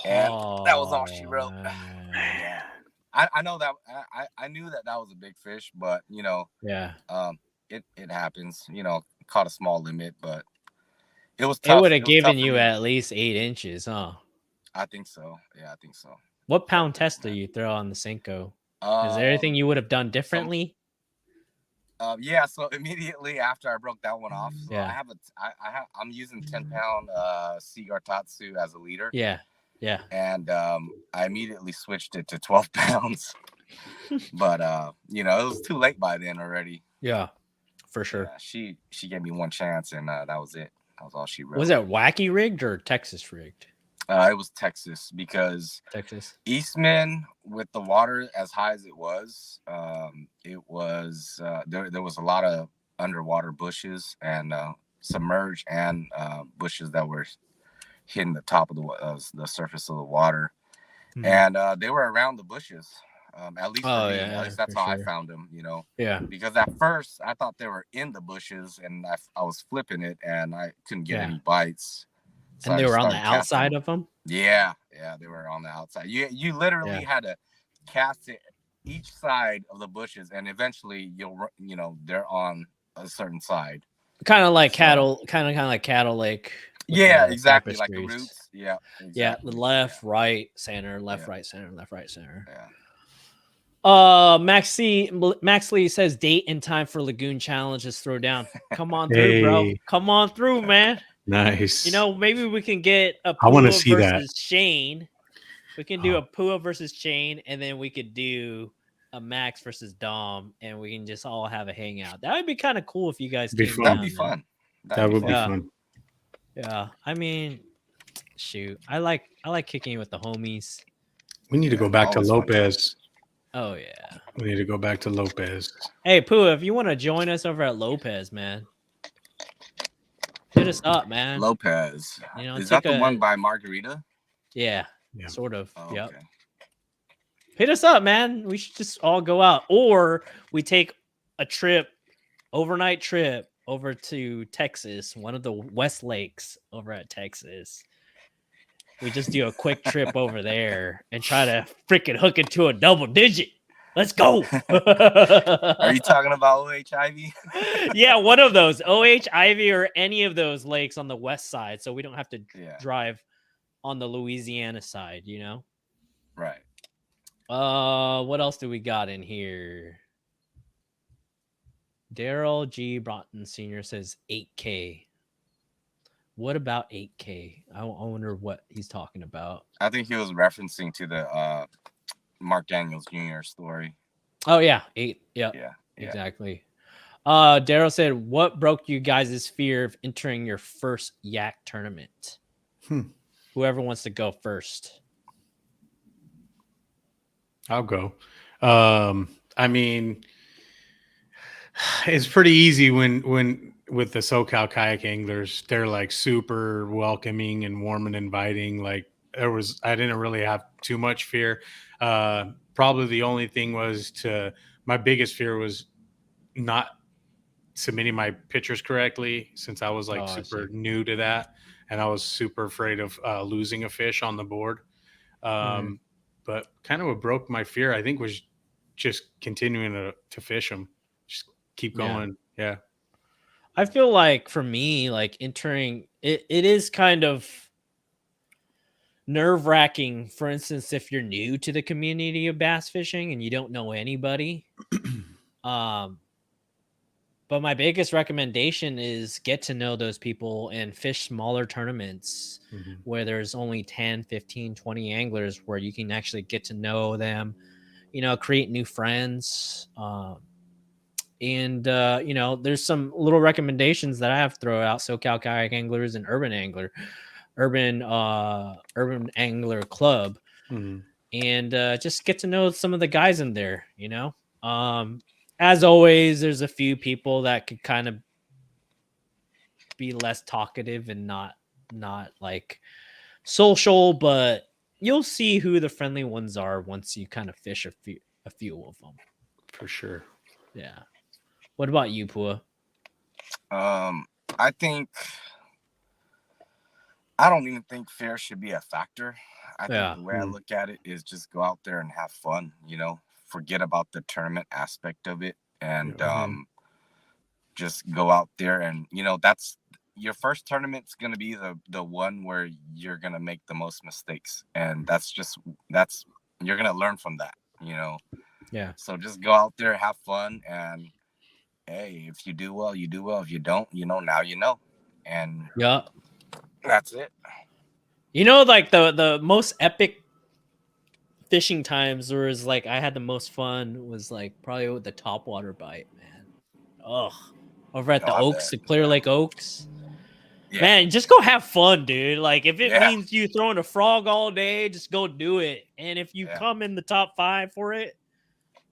And that was all she wrote. Yeah. I know that. I knew that was a big fish, but you know, Yeah. It happens. You know, caught a small limit, but it was tough. It would have given for you me. at least 8 inches, huh? I think so. Yeah, I think so. What pound test do you throw on the Senko? Is there anything you would have done differently? Yeah. So immediately after I broke that one off, so Yeah. I'm using 10-pound Seagar Tatsu as a leader. Yeah. Yeah. And I immediately switched it to 12 pounds. But you know, it was too late by then already. Yeah, for sure. Yeah, she gave me one chance, and that was it. That was all she wrote. Was it wacky rigged or Texas rigged? It was Texas, because Texas Eastman, with the water as high as it was there was a lot of underwater bushes and submerged and bushes that were hitting the top of the surface of the water. Mm-hmm. And they were around the bushes. At least for me, at least that's how I found them, you know. Yeah. Because at first I thought they were in the bushes, and I was flipping it, and I couldn't get any bites. So and they were on the outside of them? Yeah, they were on the outside. You literally had to cast it each side of the bushes, and eventually they're on a certain side. Kind of like cattle, kind of like cattle lake. Yeah, exactly, like the roots. Yeah, exactly. Yeah, the left, right, center, left, right, center, left, right, center. Yeah. Max Lee says date and time for Lagoon Challenges throwdown. Come on through, bro. Come on through, man. Nice. You know, maybe we can get a I want to Pua see that. versus Shane. We can do a Pua versus Shane, and then we could do a Max versus Dom, and we can just all have a hangout. That would be kind of cool if you guys came down. That'd be fun. That would be fun. Yeah, I mean, shoot, I like kicking with the homies. We need to go back to Lopez. Oh yeah. We need to go back to Lopez. Hey Pooh, if you want to join us over at Lopez, man, hit us up, man. Lopez. You know, Is take that the one by Margarita? Yeah, Yeah. sort of. Oh, Yep. okay. Hit us up, man. We should just all go out, or we take a trip, overnight trip over to Texas, one of the West Lakes over at Texas. We just do a quick trip over there and try to freaking hook it to a double digit. Let's go. Are you talking about OHIV? Yeah, one of those, OH, Ivy, or any of those lakes on the west side, so we don't have to drive on the Louisiana side, you know? Right. What else do we got in here? Daryl G. Broughton Sr. says 8K. What about 8K? I wonder what he's talking about. I think he was referencing to the Mark Daniels Jr. story. Oh yeah, 8. Yep. Yeah. Exactly. Daryl said, "What broke you guys' fear of entering your first yak tournament?" Whoever wants to go first. I'll go. I mean, it's pretty easy when with the SoCal kayak anglers, they're like super welcoming and warm and inviting. Like I didn't really have too much fear. Probably the only thing my biggest fear was not submitting my pictures correctly, since I was like super new to that, and I was super afraid of losing a fish on the board. But kind of what broke my fear, I think, was just continuing to fish them. Just keep going. Yeah. I feel like for me, like entering it is kind of nerve-wracking. For instance, if you're new to the community of bass fishing and you don't know anybody. But my biggest recommendation is get to know those people and fish smaller tournaments where there's only 10, 15, 20 anglers, where you can actually get to know them, you know, create new friends. And you know, there's some little recommendations that I have to throw out. SoCal Kayak Anglers and Urban Angler Club. And just get to know some of the guys in there, you know. As always, there's a few people that could kind of be less talkative and not like social, but you'll see who the friendly ones are once you kind of fish a few of them. For sure. Yeah. What about you, Pua? I don't even think fear should be a factor. I think the way I look at it is just go out there and have fun, you know, forget about the tournament aspect of it, and just go out there and, you know, that's your first tournament's going to be the one where you're going to make the most mistakes, and you're going to learn from that, you know. Yeah. So just go out there, have fun, and hey, if you do well, you do well. If you don't, you know, now you know. And that's it. You know, like the most epic fishing times was like I had the most fun was like probably with the topwater bite, man. Over at the Oaks, the Clear Lake Oaks. Yeah. Man, just go have fun, dude. Like if it means you throwing a frog all day, just go do it. And if you come in the top 5 for it,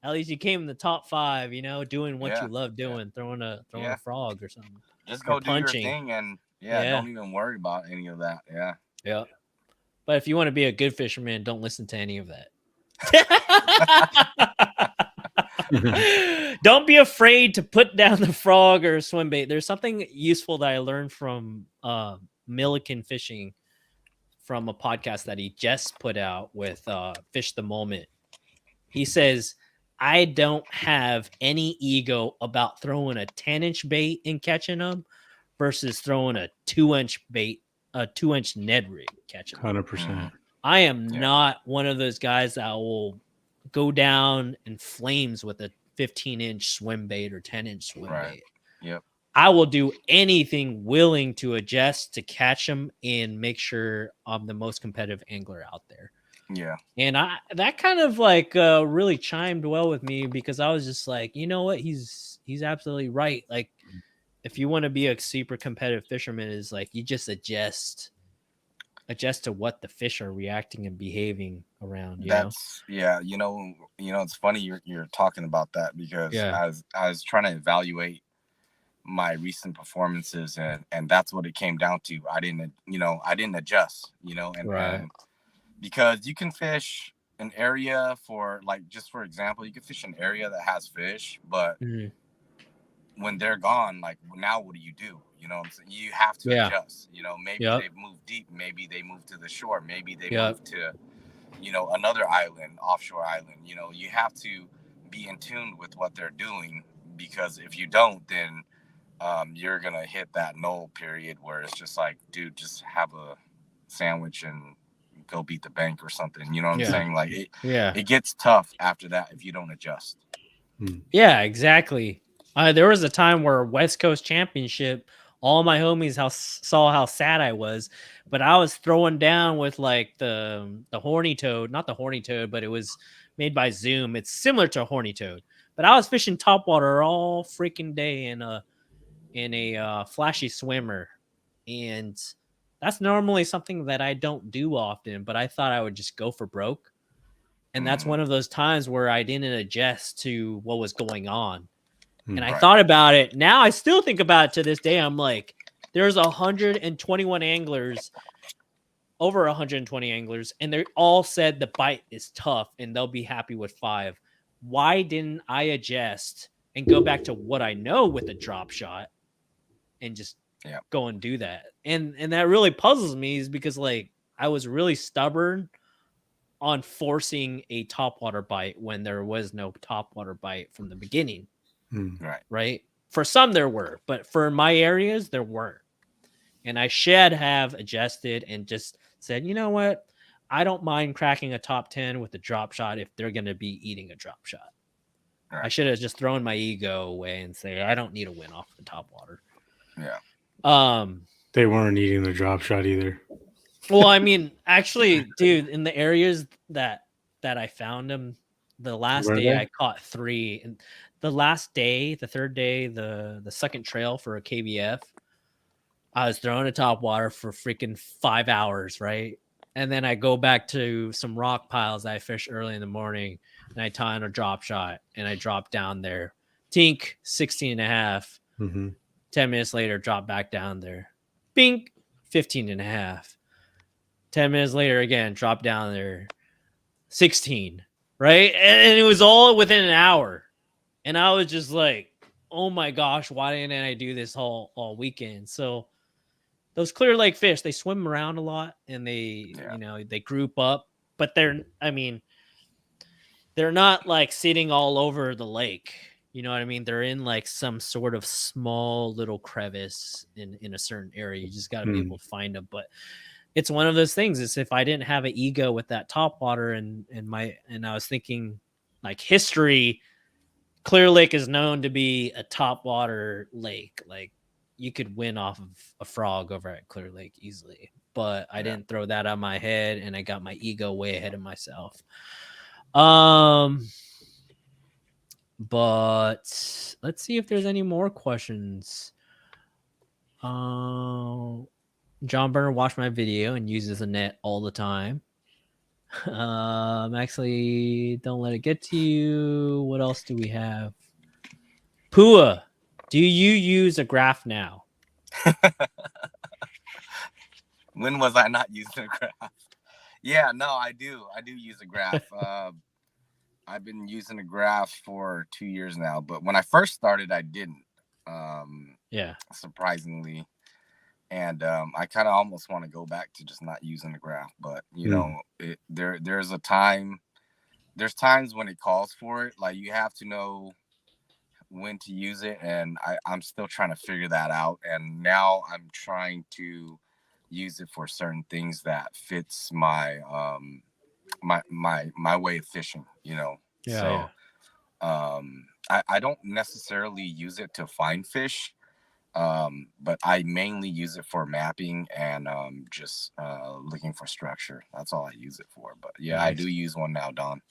at least you came in the top 5, you know, doing what you love doing, throwing a frog or something. Just go do your thing, and don't even worry about any of that. Yeah. Yeah. But if you want to be a good fisherman, don't listen to any of that. Don't be afraid to put down the frog or swim bait. There's something useful that I learned from Milliken Fishing, from a podcast that he just put out with Fish the Moment. He says, I don't have any ego about throwing a 10-inch bait and catching them versus throwing a 2-inch bait, a 2-inch Ned rig catching 100%. I am not one of those guys that will go down in flames with a 15-inch swim bait or 10-inch swim bait. Yep. I will do anything willing to adjust to catch them and make sure I'm the most competitive angler out there. Yeah. And that kind of like really chimed well with me, because I was just like, you know what? He's absolutely right. Like, if you want to be a super competitive fisherman, is like you just adjust adjust to what the fish are reacting and behaving around. That's yeah. It's funny you're talking about that because Yeah. as I was trying to evaluate my recent performances, and that's what it came down to. I didn't adjust. Right. And because you can fish an area for, like, just for example, you can fish an area that has fish, but Mhm. when they're gone, like, now what do? You know what I'm saying? You have to Yeah. adjust. Maybe Yep. they've moved deep, maybe they moved to the shore, maybe they Yep. moved to another island, offshore island. You have to be in tune with what they're doing, because if you don't, then you're gonna hit that null period where it's just like, dude, just have a sandwich and go beat the bank or something. You know what I'm Yeah. saying? Like, Yeah. it gets tough after that if you don't adjust. Yeah, exactly. There was a time where West Coast Championship, all my homies saw how sad I was, but I was throwing down with like the horny toad, not the horny toad, but it was made by Zoom. It's similar to a horny toad, but I was fishing topwater all freaking day in a flashy swimmer, and that's normally something that I don't do often, but I thought I would just go for broke. And that's one of those times where I didn't adjust to what was going on. And I Right. thought about it. Now I still think about it to this day. I'm like, there's 121 anglers, over 120 anglers, and they all said the bite is tough and they'll be happy with 5. Why didn't I adjust and go back to what I know with a drop shot and just go and do that? And that really puzzles me, is because like I was really stubborn on forcing a topwater bite when there was no topwater bite from the beginning. Right. For some there were, but for my areas there weren't. And I should have adjusted and just said, you know what? I don't mind cracking a top 10 with a drop shot if they're going to be eating a drop shot. I should have just thrown my ego away and say, I don't need a win off the topwater. Yeah. They weren't eating the drop shot either. Well, I mean, actually, dude, in the areas that I found them, the last day I caught 3, and the last day, the third day, the second trail for a KBF, I was throwing a topwater for freaking 5 hours, right? And then I go back to some rock piles I fish early in the morning, and I tie on a drop shot, and I drop down there. Tink, 16 and a half. 10 minutes later, drop back down there. Bink, 15 and a half. 10 minutes later, again, drop down there. 16, right? And it was all within an hour. And I was just like, oh my gosh, why didn't I do this all weekend? So those Clear Lake fish, they swim around a lot, and they they group up, but they're not like sitting all over the lake. You know what I mean? They're in like some sort of small little crevice in a certain area. You just got to be able to find them. But it's one of those things. Is if I didn't have an ego with that topwater and I was thinking like history, Clear Lake is known to be a topwater lake. Like you could win off of a frog over at Clear Lake easily, but I didn't throw that on my head, and I got my ego way ahead of myself. But let's see if there's any more questions. John Burner watched my video and uses a net all the time. Actually, don't let it get to you. What else do we have? Pua, do you use a graph now? When was I not using a graph? Yeah, no, I do. I do use a graph. I've been using a graph for 2 years now, but when I first started, I didn't. Surprisingly. And I kind of almost want to go back to just not using the graph, but there's times when it calls for it. Like you have to know when to use it, and I'm still trying to figure that out. And now I'm trying to use it for certain things that fits my my way of fishing. I don't necessarily use it to find fish. But I mainly use it for mapping and just looking for structure. That's all I use it for. But yeah, nice. I do use one now, Don.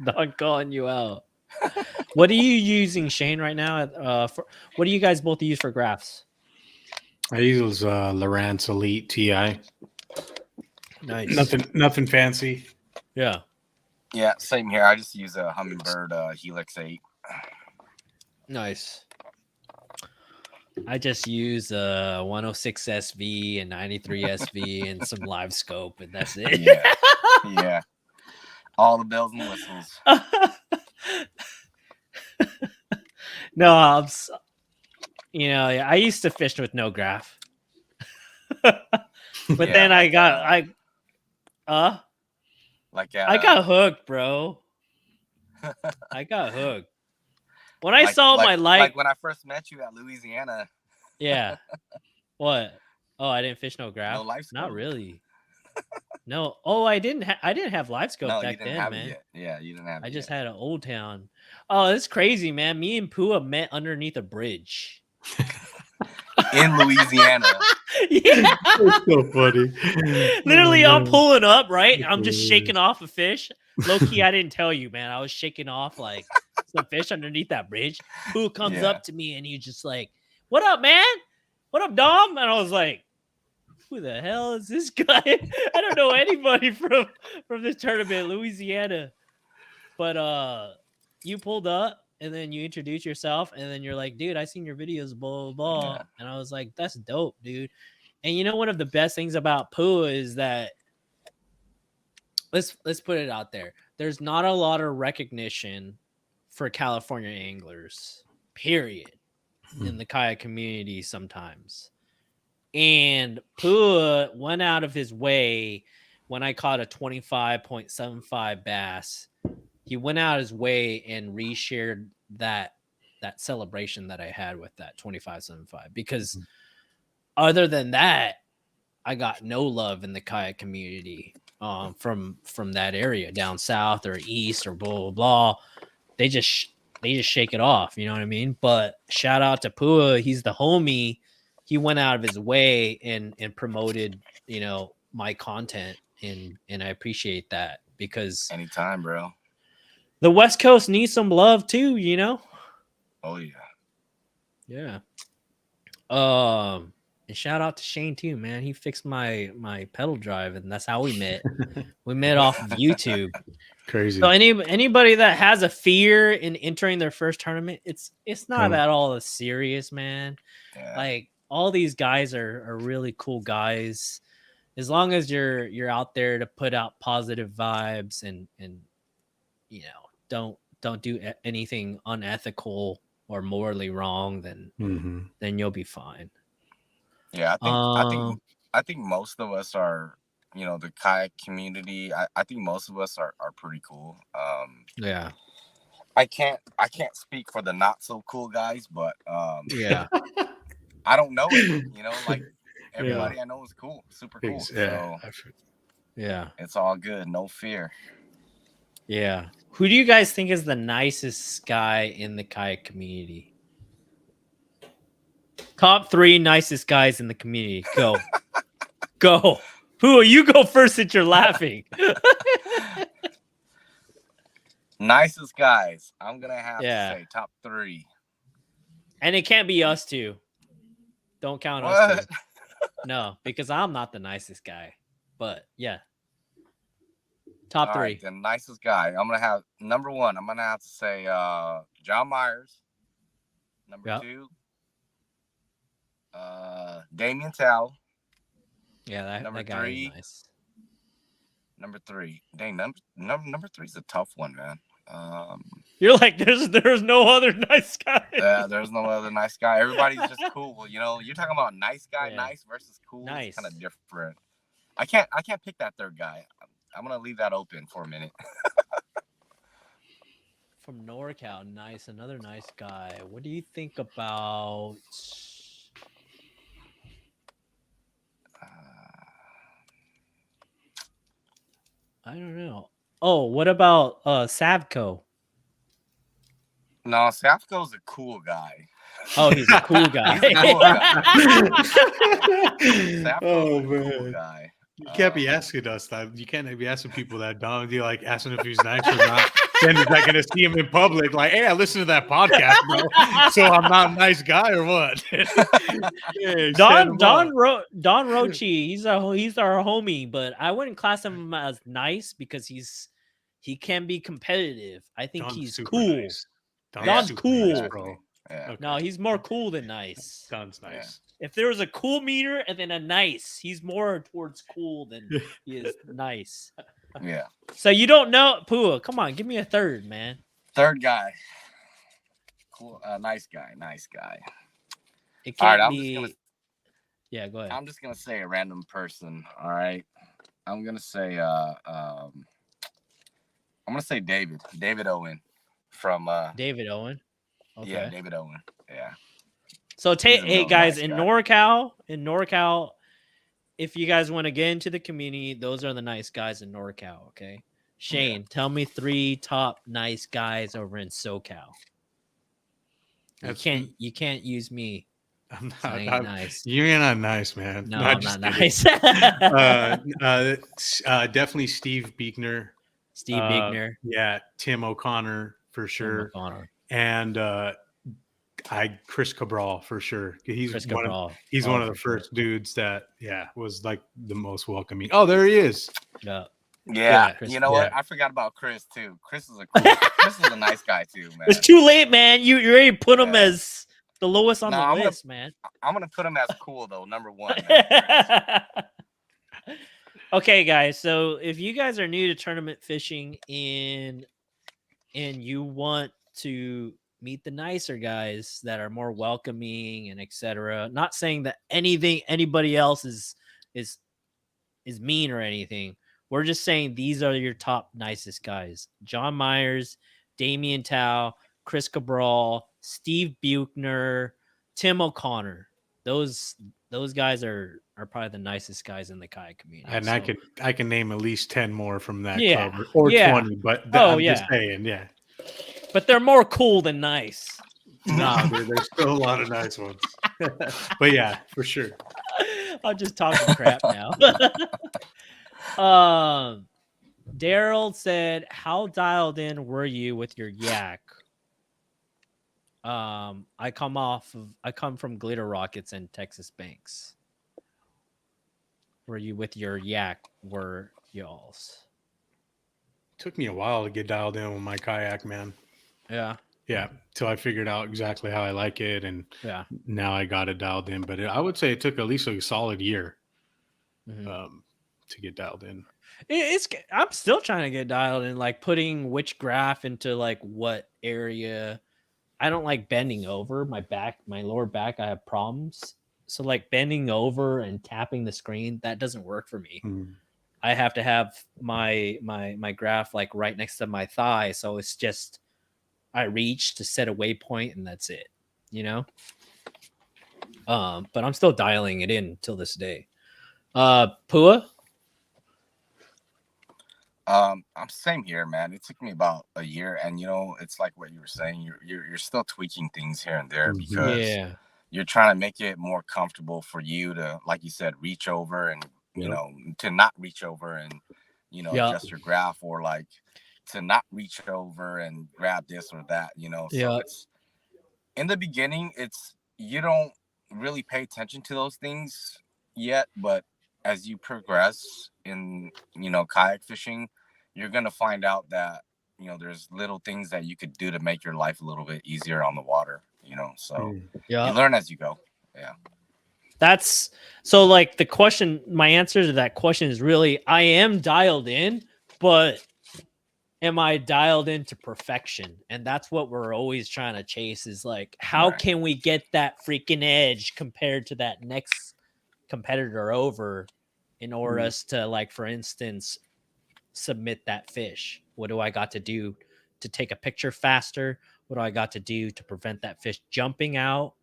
Don calling you out. What are you using, Shane, right now? What do you guys both use for graphs? I use Lowrance Elite TI. Nice. Nothing fancy. Yeah. Yeah, same here. I just use a Humminbird Helix 8. Nice. I just use 106 SV and 93 SV and some live scope, and that's it. Yeah. Yeah. All the bells and whistles. No, I used to fish with no graph. But Yeah, then I like, got like I got hooked, bro. I got hooked. When I saw my light, like when I first met you at Louisiana. yeah. What? Oh, I didn't fish no graph. No live scope? Not really. No. Oh, I didn't have live scope No, back you didn't then, have man. it yet. Yeah, you didn't have it. I just yet. had an Old Town. Oh, it's crazy, man. Me and Pua met underneath a bridge. In Louisiana. Yeah. That's so funny. Literally, Oh, I'm man. pulling up, right? I'm just shaking off a fish. Low key, I didn't tell you, man. I was shaking off like some fish underneath that bridge. Pua comes Yeah. up to me and he's just like, "What up, man? What up, Dom?" And I was like, "Who the hell is this guy?" I don't know anybody from this tournament, Louisiana. But you pulled up and then you introduced yourself and then you're like, "Dude, I seen your videos, blah blah blah." Yeah. And I was like, "That's dope, dude." And you know, one of the best things about Pua is that let's put it out there. There's not a lot of recognition for California anglers, period, in the kayak community sometimes. And Pua went out of his way when I caught a 25.75 bass. He went out his way and reshared that celebration that I had with that 25.75, because other than that, I got no love in the kayak community from that area down south or east or blah blah blah. They just shake it off, you know what I mean? But shout out to Pua, he's the homie. He went out of his way and promoted, my content, and I appreciate that, because Anytime, bro. the West Coast needs some love too, you know? Oh yeah. Yeah. And shout out to Shane too, man. He fixed my pedal drive, and that's how we met. We met off of YouTube. Crazy. So anybody that has a fear in entering their first tournament, it's not at all as serious, man. Yeah. Like, all these guys are really cool guys. As long as you're out there to put out positive vibes and don't do anything unethical or morally wrong, then you'll be fine. Yeah, I think most of us are, the kayak community. I think most of us are pretty cool. Yeah. I can't speak for the not so cool guys, but Yeah. I don't know it. Like everybody I know is cool, super cool. Yeah. So Yeah. it's all good, no fear. Yeah. Who do you guys think is the nicest guy in the kayak community? Top 3 nicest guys in the community. Go. Go. Who? You go first since you're laughing. Nicest guys. I'm going to have to say top 3. And it can't be us two. Don't count us two. No, because I'm not the nicest guy. But yeah. Top 3. Right, the nicest guy. I'm gonna have number 1. I'm gonna have to say John Myers. Number 2, Damien Tao. Yeah, that guy 3, is nice. Number 3. Dang, number 3 is a tough one, man. You're like, there's no other nice guy. Yeah, there's no other nice guy. Everybody's just cool. You're talking about nice guy, nice versus cool. Nice. It's kind of different. I can't pick that third guy. I'm gonna leave that open for a minute. From NorCal, nice. Another nice guy. What do you think about? I don't know. Oh, what about Savco? No, Safco's a cool guy. Oh, he's a cool guy. He's a cool guy. Safco's Oh, a cool man. guy. You can't be asking us that. You can't be asking people that, Dom. You like asking if he's nice or not. then is I gonna see him in public? Like, hey, I listen to that podcast, bro. So I'm not a nice guy or what? Yeah, Don Rochi, he's our homie, but I wouldn't class him as nice because he can be competitive. I think Don's he's super cool. nice. Don's super cool. nice, bro. Yeah. Okay. No, he's more cool than nice. Don's nice. If there was a cool meter and then a nice, he's more towards cool than he is nice. Yeah. So you don't know Pua. Come on, give me a third, man. Third guy. Cool. Nice guy. It All right, can't I'm be. Yeah, go ahead. I'm just gonna say a random person. All right. I'm gonna say David Owen from David Owen. Okay. Yeah, David Owen. Yeah. So hey guys, nice in guy. NorCal, if you guys want to get into the community, those are the nice guys in NorCal. Okay. Shane, tell me 3 top nice guys over in SoCal. You can't use me. I'm I not ain't nice. You're not nice, man. No, I'm not nice. Definitely Steve Beekner. Steve Beekner. Yeah, Tim O'Connor for sure. And Chris Cabral for sure. He's one of the first dudes that was like the most welcoming. Oh, there he is. Yeah. You know what? I forgot about Chris too. Chris is a nice guy too, man. It's too late, man. You already put him as the lowest on the list, man. I'm gonna put him as cool though, number 1. Okay, guys. So if you guys are new to tournament fishing and you want to meet the nicer guys that are more welcoming and etc. Not saying that anybody else is mean or anything. We're just saying these are your top nicest guys. John Myers, Damian Tao, Chris Cabral, Steve Buchner, Tim O'Connor. Those guys are probably the nicest guys in the kayak community. And so. I can name at least 10 more from that club or 20, but just saying, But they're more cool than nice. No, there's still a lot of nice ones. But yeah, for sure. I'm just talking crap now. Daryl said, "How dialed in were you with your yak?" I come from Glitter Rockets and Texas Banks. Were you with your yak? Were y'all's? Took me a while to get dialed in with my kayak, man. Yeah, till I figured out exactly how I like it, and now I got it dialed in. But I would say it took at least a solid year to get dialed in. I'm still trying to get dialed in, like putting which graph into like what area. I don't like bending over my lower back. I have problems. So like bending over and tapping the screen, that doesn't work for me. I have to have my graph like right next to my thigh. So it's just, I reach to set a waypoint and that's it, you know? But I'm still dialing it in till this day. Pua? I'm same here, man. It took me about a year, and it's like what you were saying. You're still tweaking things here and there because you're trying to make it more comfortable for you to, like you said, reach over and to not reach over and adjust your graph, or like to not reach over and grab this or that. So it's in the beginning, you don't really pay attention to those things yet, but as you progress in kayak fishing, you're going to find out that there's little things that you could do to make your life a little bit easier on the water, so you learn as you go. That's so like my answer to that question is really, I am dialed in, but am I dialed into perfection? And that's what we're always trying to chase, is like, how can we get that freaking edge compared to that next competitor over in order us to, like, for instance, submit that fish? What do I got to do to take a picture faster? What do I got to do to prevent that fish jumping out?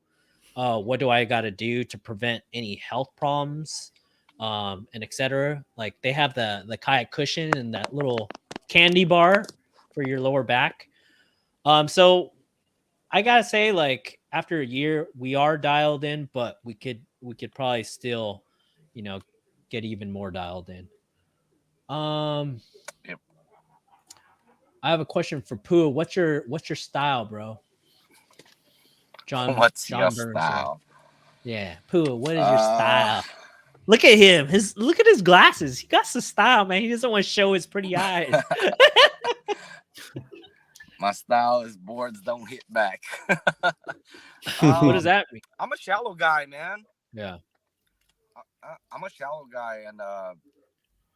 What do I got to do to prevent any health problems, and etc.? Like, they have the kayak cushion and that little candy bar for your lower back. So I gotta say, like, after a year, we are dialed in, but we could probably still, get even more dialed in. I have a question for Pua. What's your style, bro? What's your John Burns. style? Yeah, Pua. What is your style? Look at him. Look at his glasses. He got some style, man. He doesn't want to show his pretty eyes. My style is boards don't hit back. What does that mean? I'm a shallow guy, man. Yeah. I'm a shallow guy, and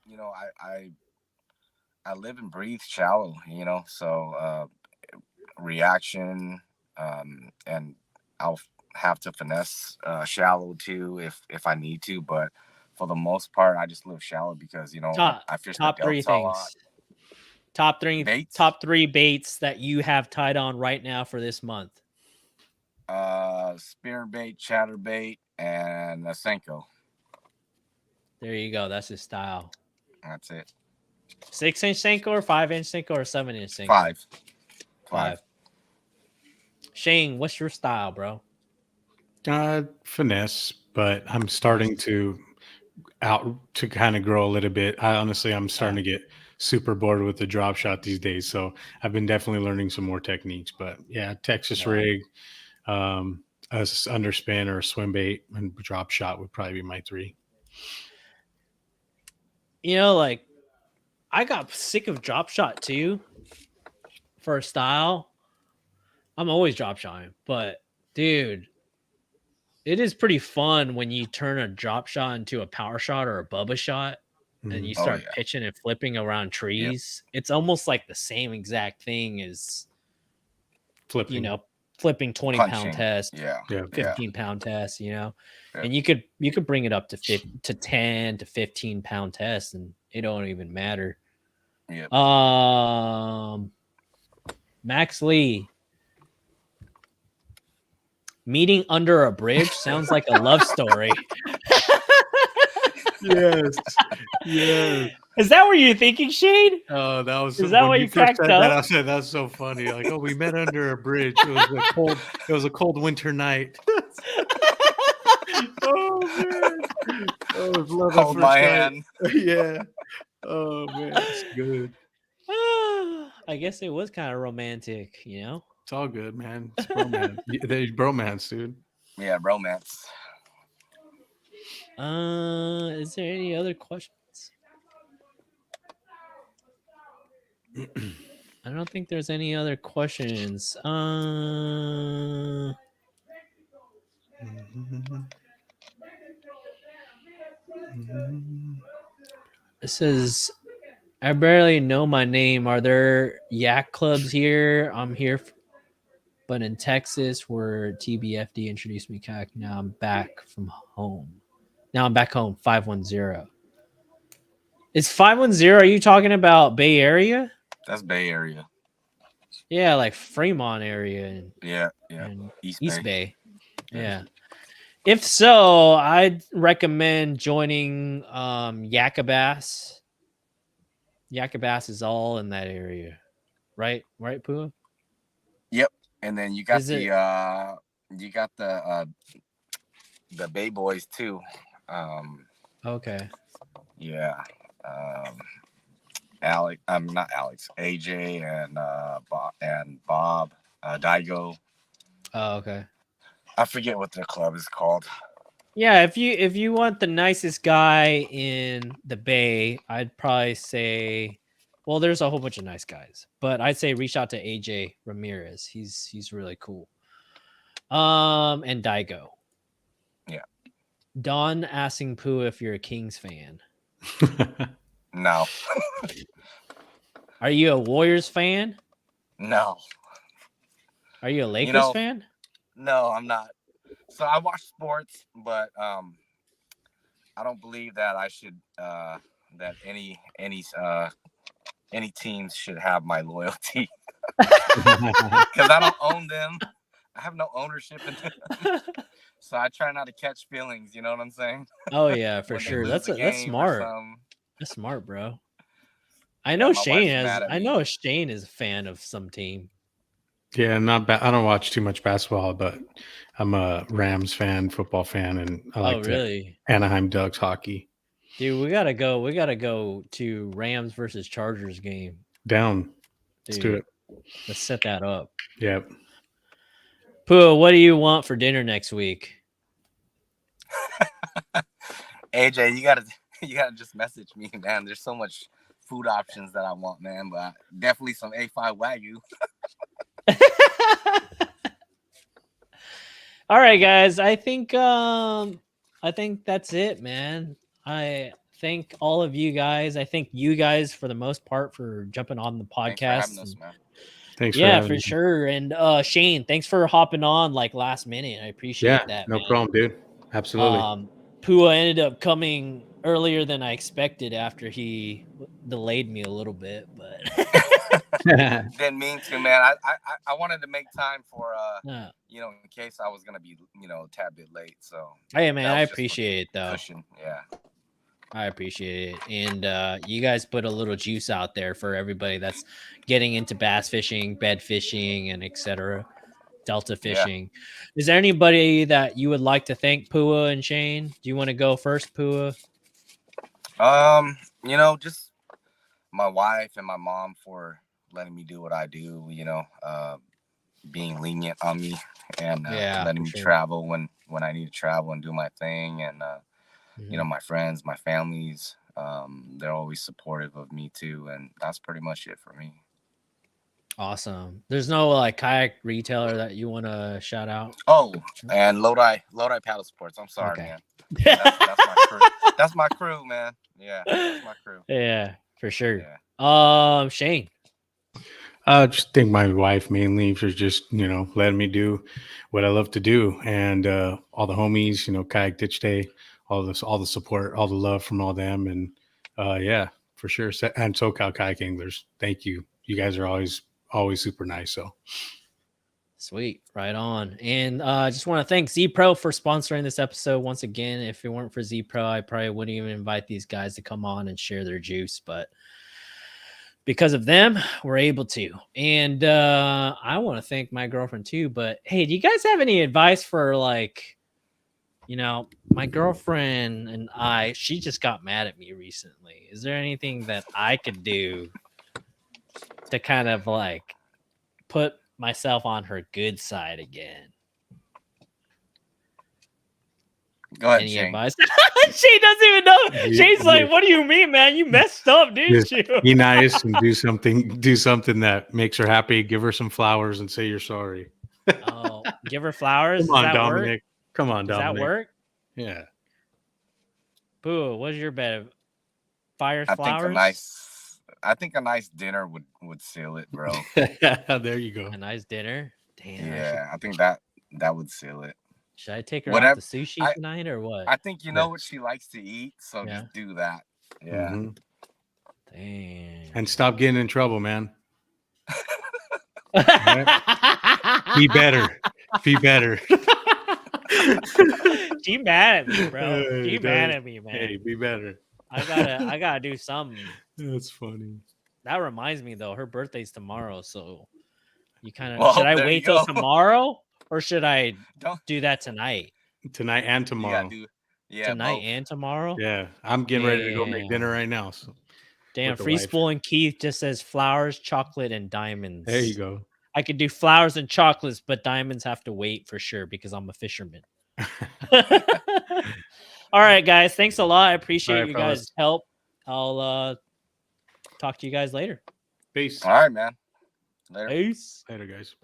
you know, I live and breathe shallow, you know, so reaction, and I'll have to finesse shallow too if I need to, but for the most part, I just live shallow because, you know, I fish top the three Delta a lot. things. Top three baits that you have tied on right now for this month. Spear bait, chatterbait, and a Senko. There you go. That's his style. That's it. 6-inch Senko or 5-inch Senko or 7-inch Senko? 5. Shane, what's your style, bro? Finesse, but I'm starting to kind of grow a little bit. I'm starting to get super bored with the drop shot these days. So I've been definitely learning some more techniques, but yeah, Texas rig, a underspin or a swim bait and drop shot would probably be my 3. You know, like I got sick of drop shot too for a style. I'm always drop shotting, but dude, it is pretty fun when you turn a drop shot into a power shot or a Bubba shot and you start pitching and flipping around trees. Yep. It's almost like the same exact thing as flipping, you know, flipping 20-pound test, 15-pound test, you know, and you could bring it up to 10 to 15-pound test and it don't even matter. Yep. Max Lee. Meeting under a bridge sounds like a love story. Yes. Is that what you're thinking, Shane? Oh, that was. Is that what you cracked up? I said that's so funny. Like, oh, we met under a bridge. It was a cold winter night. Oh man. Oh, it was love hold my hand. Yeah. Oh man, that's good. I guess it was kind of romantic, you know. It's all good, man. It's bromance. They're bromance, dude. Yeah, bromance. Is there any other questions? I don't think there's any other questions. It says, I barely know my name. Are there yak clubs here? I'm here, but in Texas, where TBFD introduced me Kayak. Now I'm back home. 510. Is 510? Are you talking about Bay Area? That's Bay Area. Yeah, like Fremont area. And East Bay. Yeah. If so, I'd recommend joining Yakabass. Yakabass is all in that area. Right, Pua? Yep. And then you got the Bay Boys too. Okay. Yeah. Alex, not Alex, AJ and Bob, Daigo. Oh, okay. I forget what their club is called. Yeah, if you want the nicest guy in the Bay, I'd probably say, well, there's a whole bunch of nice guys, but I'd say reach out to AJ Ramirez. He's really cool. And Daigo. Yeah. Don asking Pooh if you're a Kings fan. No. Are you a Warriors fan? No. Are you a Lakers fan? No, I'm not. So I watch sports, but I don't believe that I should that any teams should have my loyalty because I don't own them. I have no ownership in them. So I try not to catch feelings. You know what I'm saying? Oh yeah, for sure. That's smart. That's smart, bro. I know Shane is a fan of some team. Yeah, not bad. I don't watch too much basketball, but I'm a Rams fan, football fan, and I like Anaheim Ducks hockey. Dude, we gotta go to Rams versus Chargers game. Down. Let's do it. Let's set that up. Yep. Pua, what do you want for dinner next week? AJ, you gotta just message me, man. There's so much food options that I want, man. But definitely some A5 Wagyu. All right, guys. I think that's it, man. I thank all of you guys. I thank you guys for the most part for jumping on the podcast. Thanks for having us, man. Thanks. Yeah, for sure. And Shane, thanks for hopping on like last minute. I appreciate that. No man. problem, dude. Absolutely. Pua ended up coming earlier than I expected after he delayed me a little bit, but didn't mean to, man. I wanted to make time for you know, in case I was gonna be, you know, a tad bit late. So hey, man, I appreciate it though. Cushion. Yeah, I appreciate it. And you guys put a little juice out there for everybody that's getting into bass fishing, bed fishing, and etc. Delta fishing. Yeah. Is there anybody that you would like to thank, Pua and Shane? Do you want to go first, Pua? You know, just my wife and my mom for letting me do what I do, you know, being lenient on me and letting me travel when I need to travel and do my thing. And, you know, my friends, my families, they're always supportive of me too. And that's pretty much it for me. Awesome. There's no like kayak retailer that you want to shout out? Oh, and Lodi Paddle Sports. I'm sorry, man. Yeah, that's my crew. That's my crew, man. Yeah, that's my crew. Yeah, for sure. Yeah. Shane. Just thank my wife mainly for just, you know, letting me do what I love to do, and all the homies, you know, Kayak Ditch Day, all the support, all the love from all them, and yeah, for sure. And SoCal Kayak Anglers, thank you. You guys are always super nice. So sweet, right on. And I just want to thank Z Pro for sponsoring this episode once again. If it weren't for Z Pro, I probably wouldn't even invite these guys to come on and share their juice, but because of them, we're able to. And I want to thank my girlfriend too. But hey, do you guys have any advice for, like, you know, my girlfriend and she just got mad at me recently. Is there anything that I could do to kind of like put myself on her good side again? Go ahead, any Shane. Advice? She doesn't even know. Shane's like, what do you mean, man? You messed up, didn't you? Be nice and do something that makes her happy. Give her some flowers and say you're sorry. Oh, give her flowers? Come on, Dominic. Work? Come on, Dominic. Does that work? Yeah. Boo, what's your bet? Flowers? I think a nice dinner would seal it, bro. There you go. A nice dinner? Damn. Yeah, I think that would seal it. Should I take her out to sushi tonight or what? I think you know what she likes to eat, so just do that. Yeah. Mm-hmm. Damn. And stop getting in trouble, man. Right? Be better. Be better. She mad at me, bro. She mad at me, man. Hey, be better. I gotta do something. That's funny. That reminds me though, her birthday's tomorrow, so you kind of should I wait till tomorrow or should I do that tonight? Tonight and tomorrow. Tonight and tomorrow. Yeah, I'm getting ready to go make dinner right now. So. Damn, Free Spool and Keith just says flowers, chocolate, and diamonds. There you go. I could do flowers and chocolates, but diamonds have to wait for sure because I'm a fisherman. All right, guys. Thanks a lot. I appreciate you guys' help. I'll talk to you guys later. Peace. All right, man. Later. Peace. Later, guys.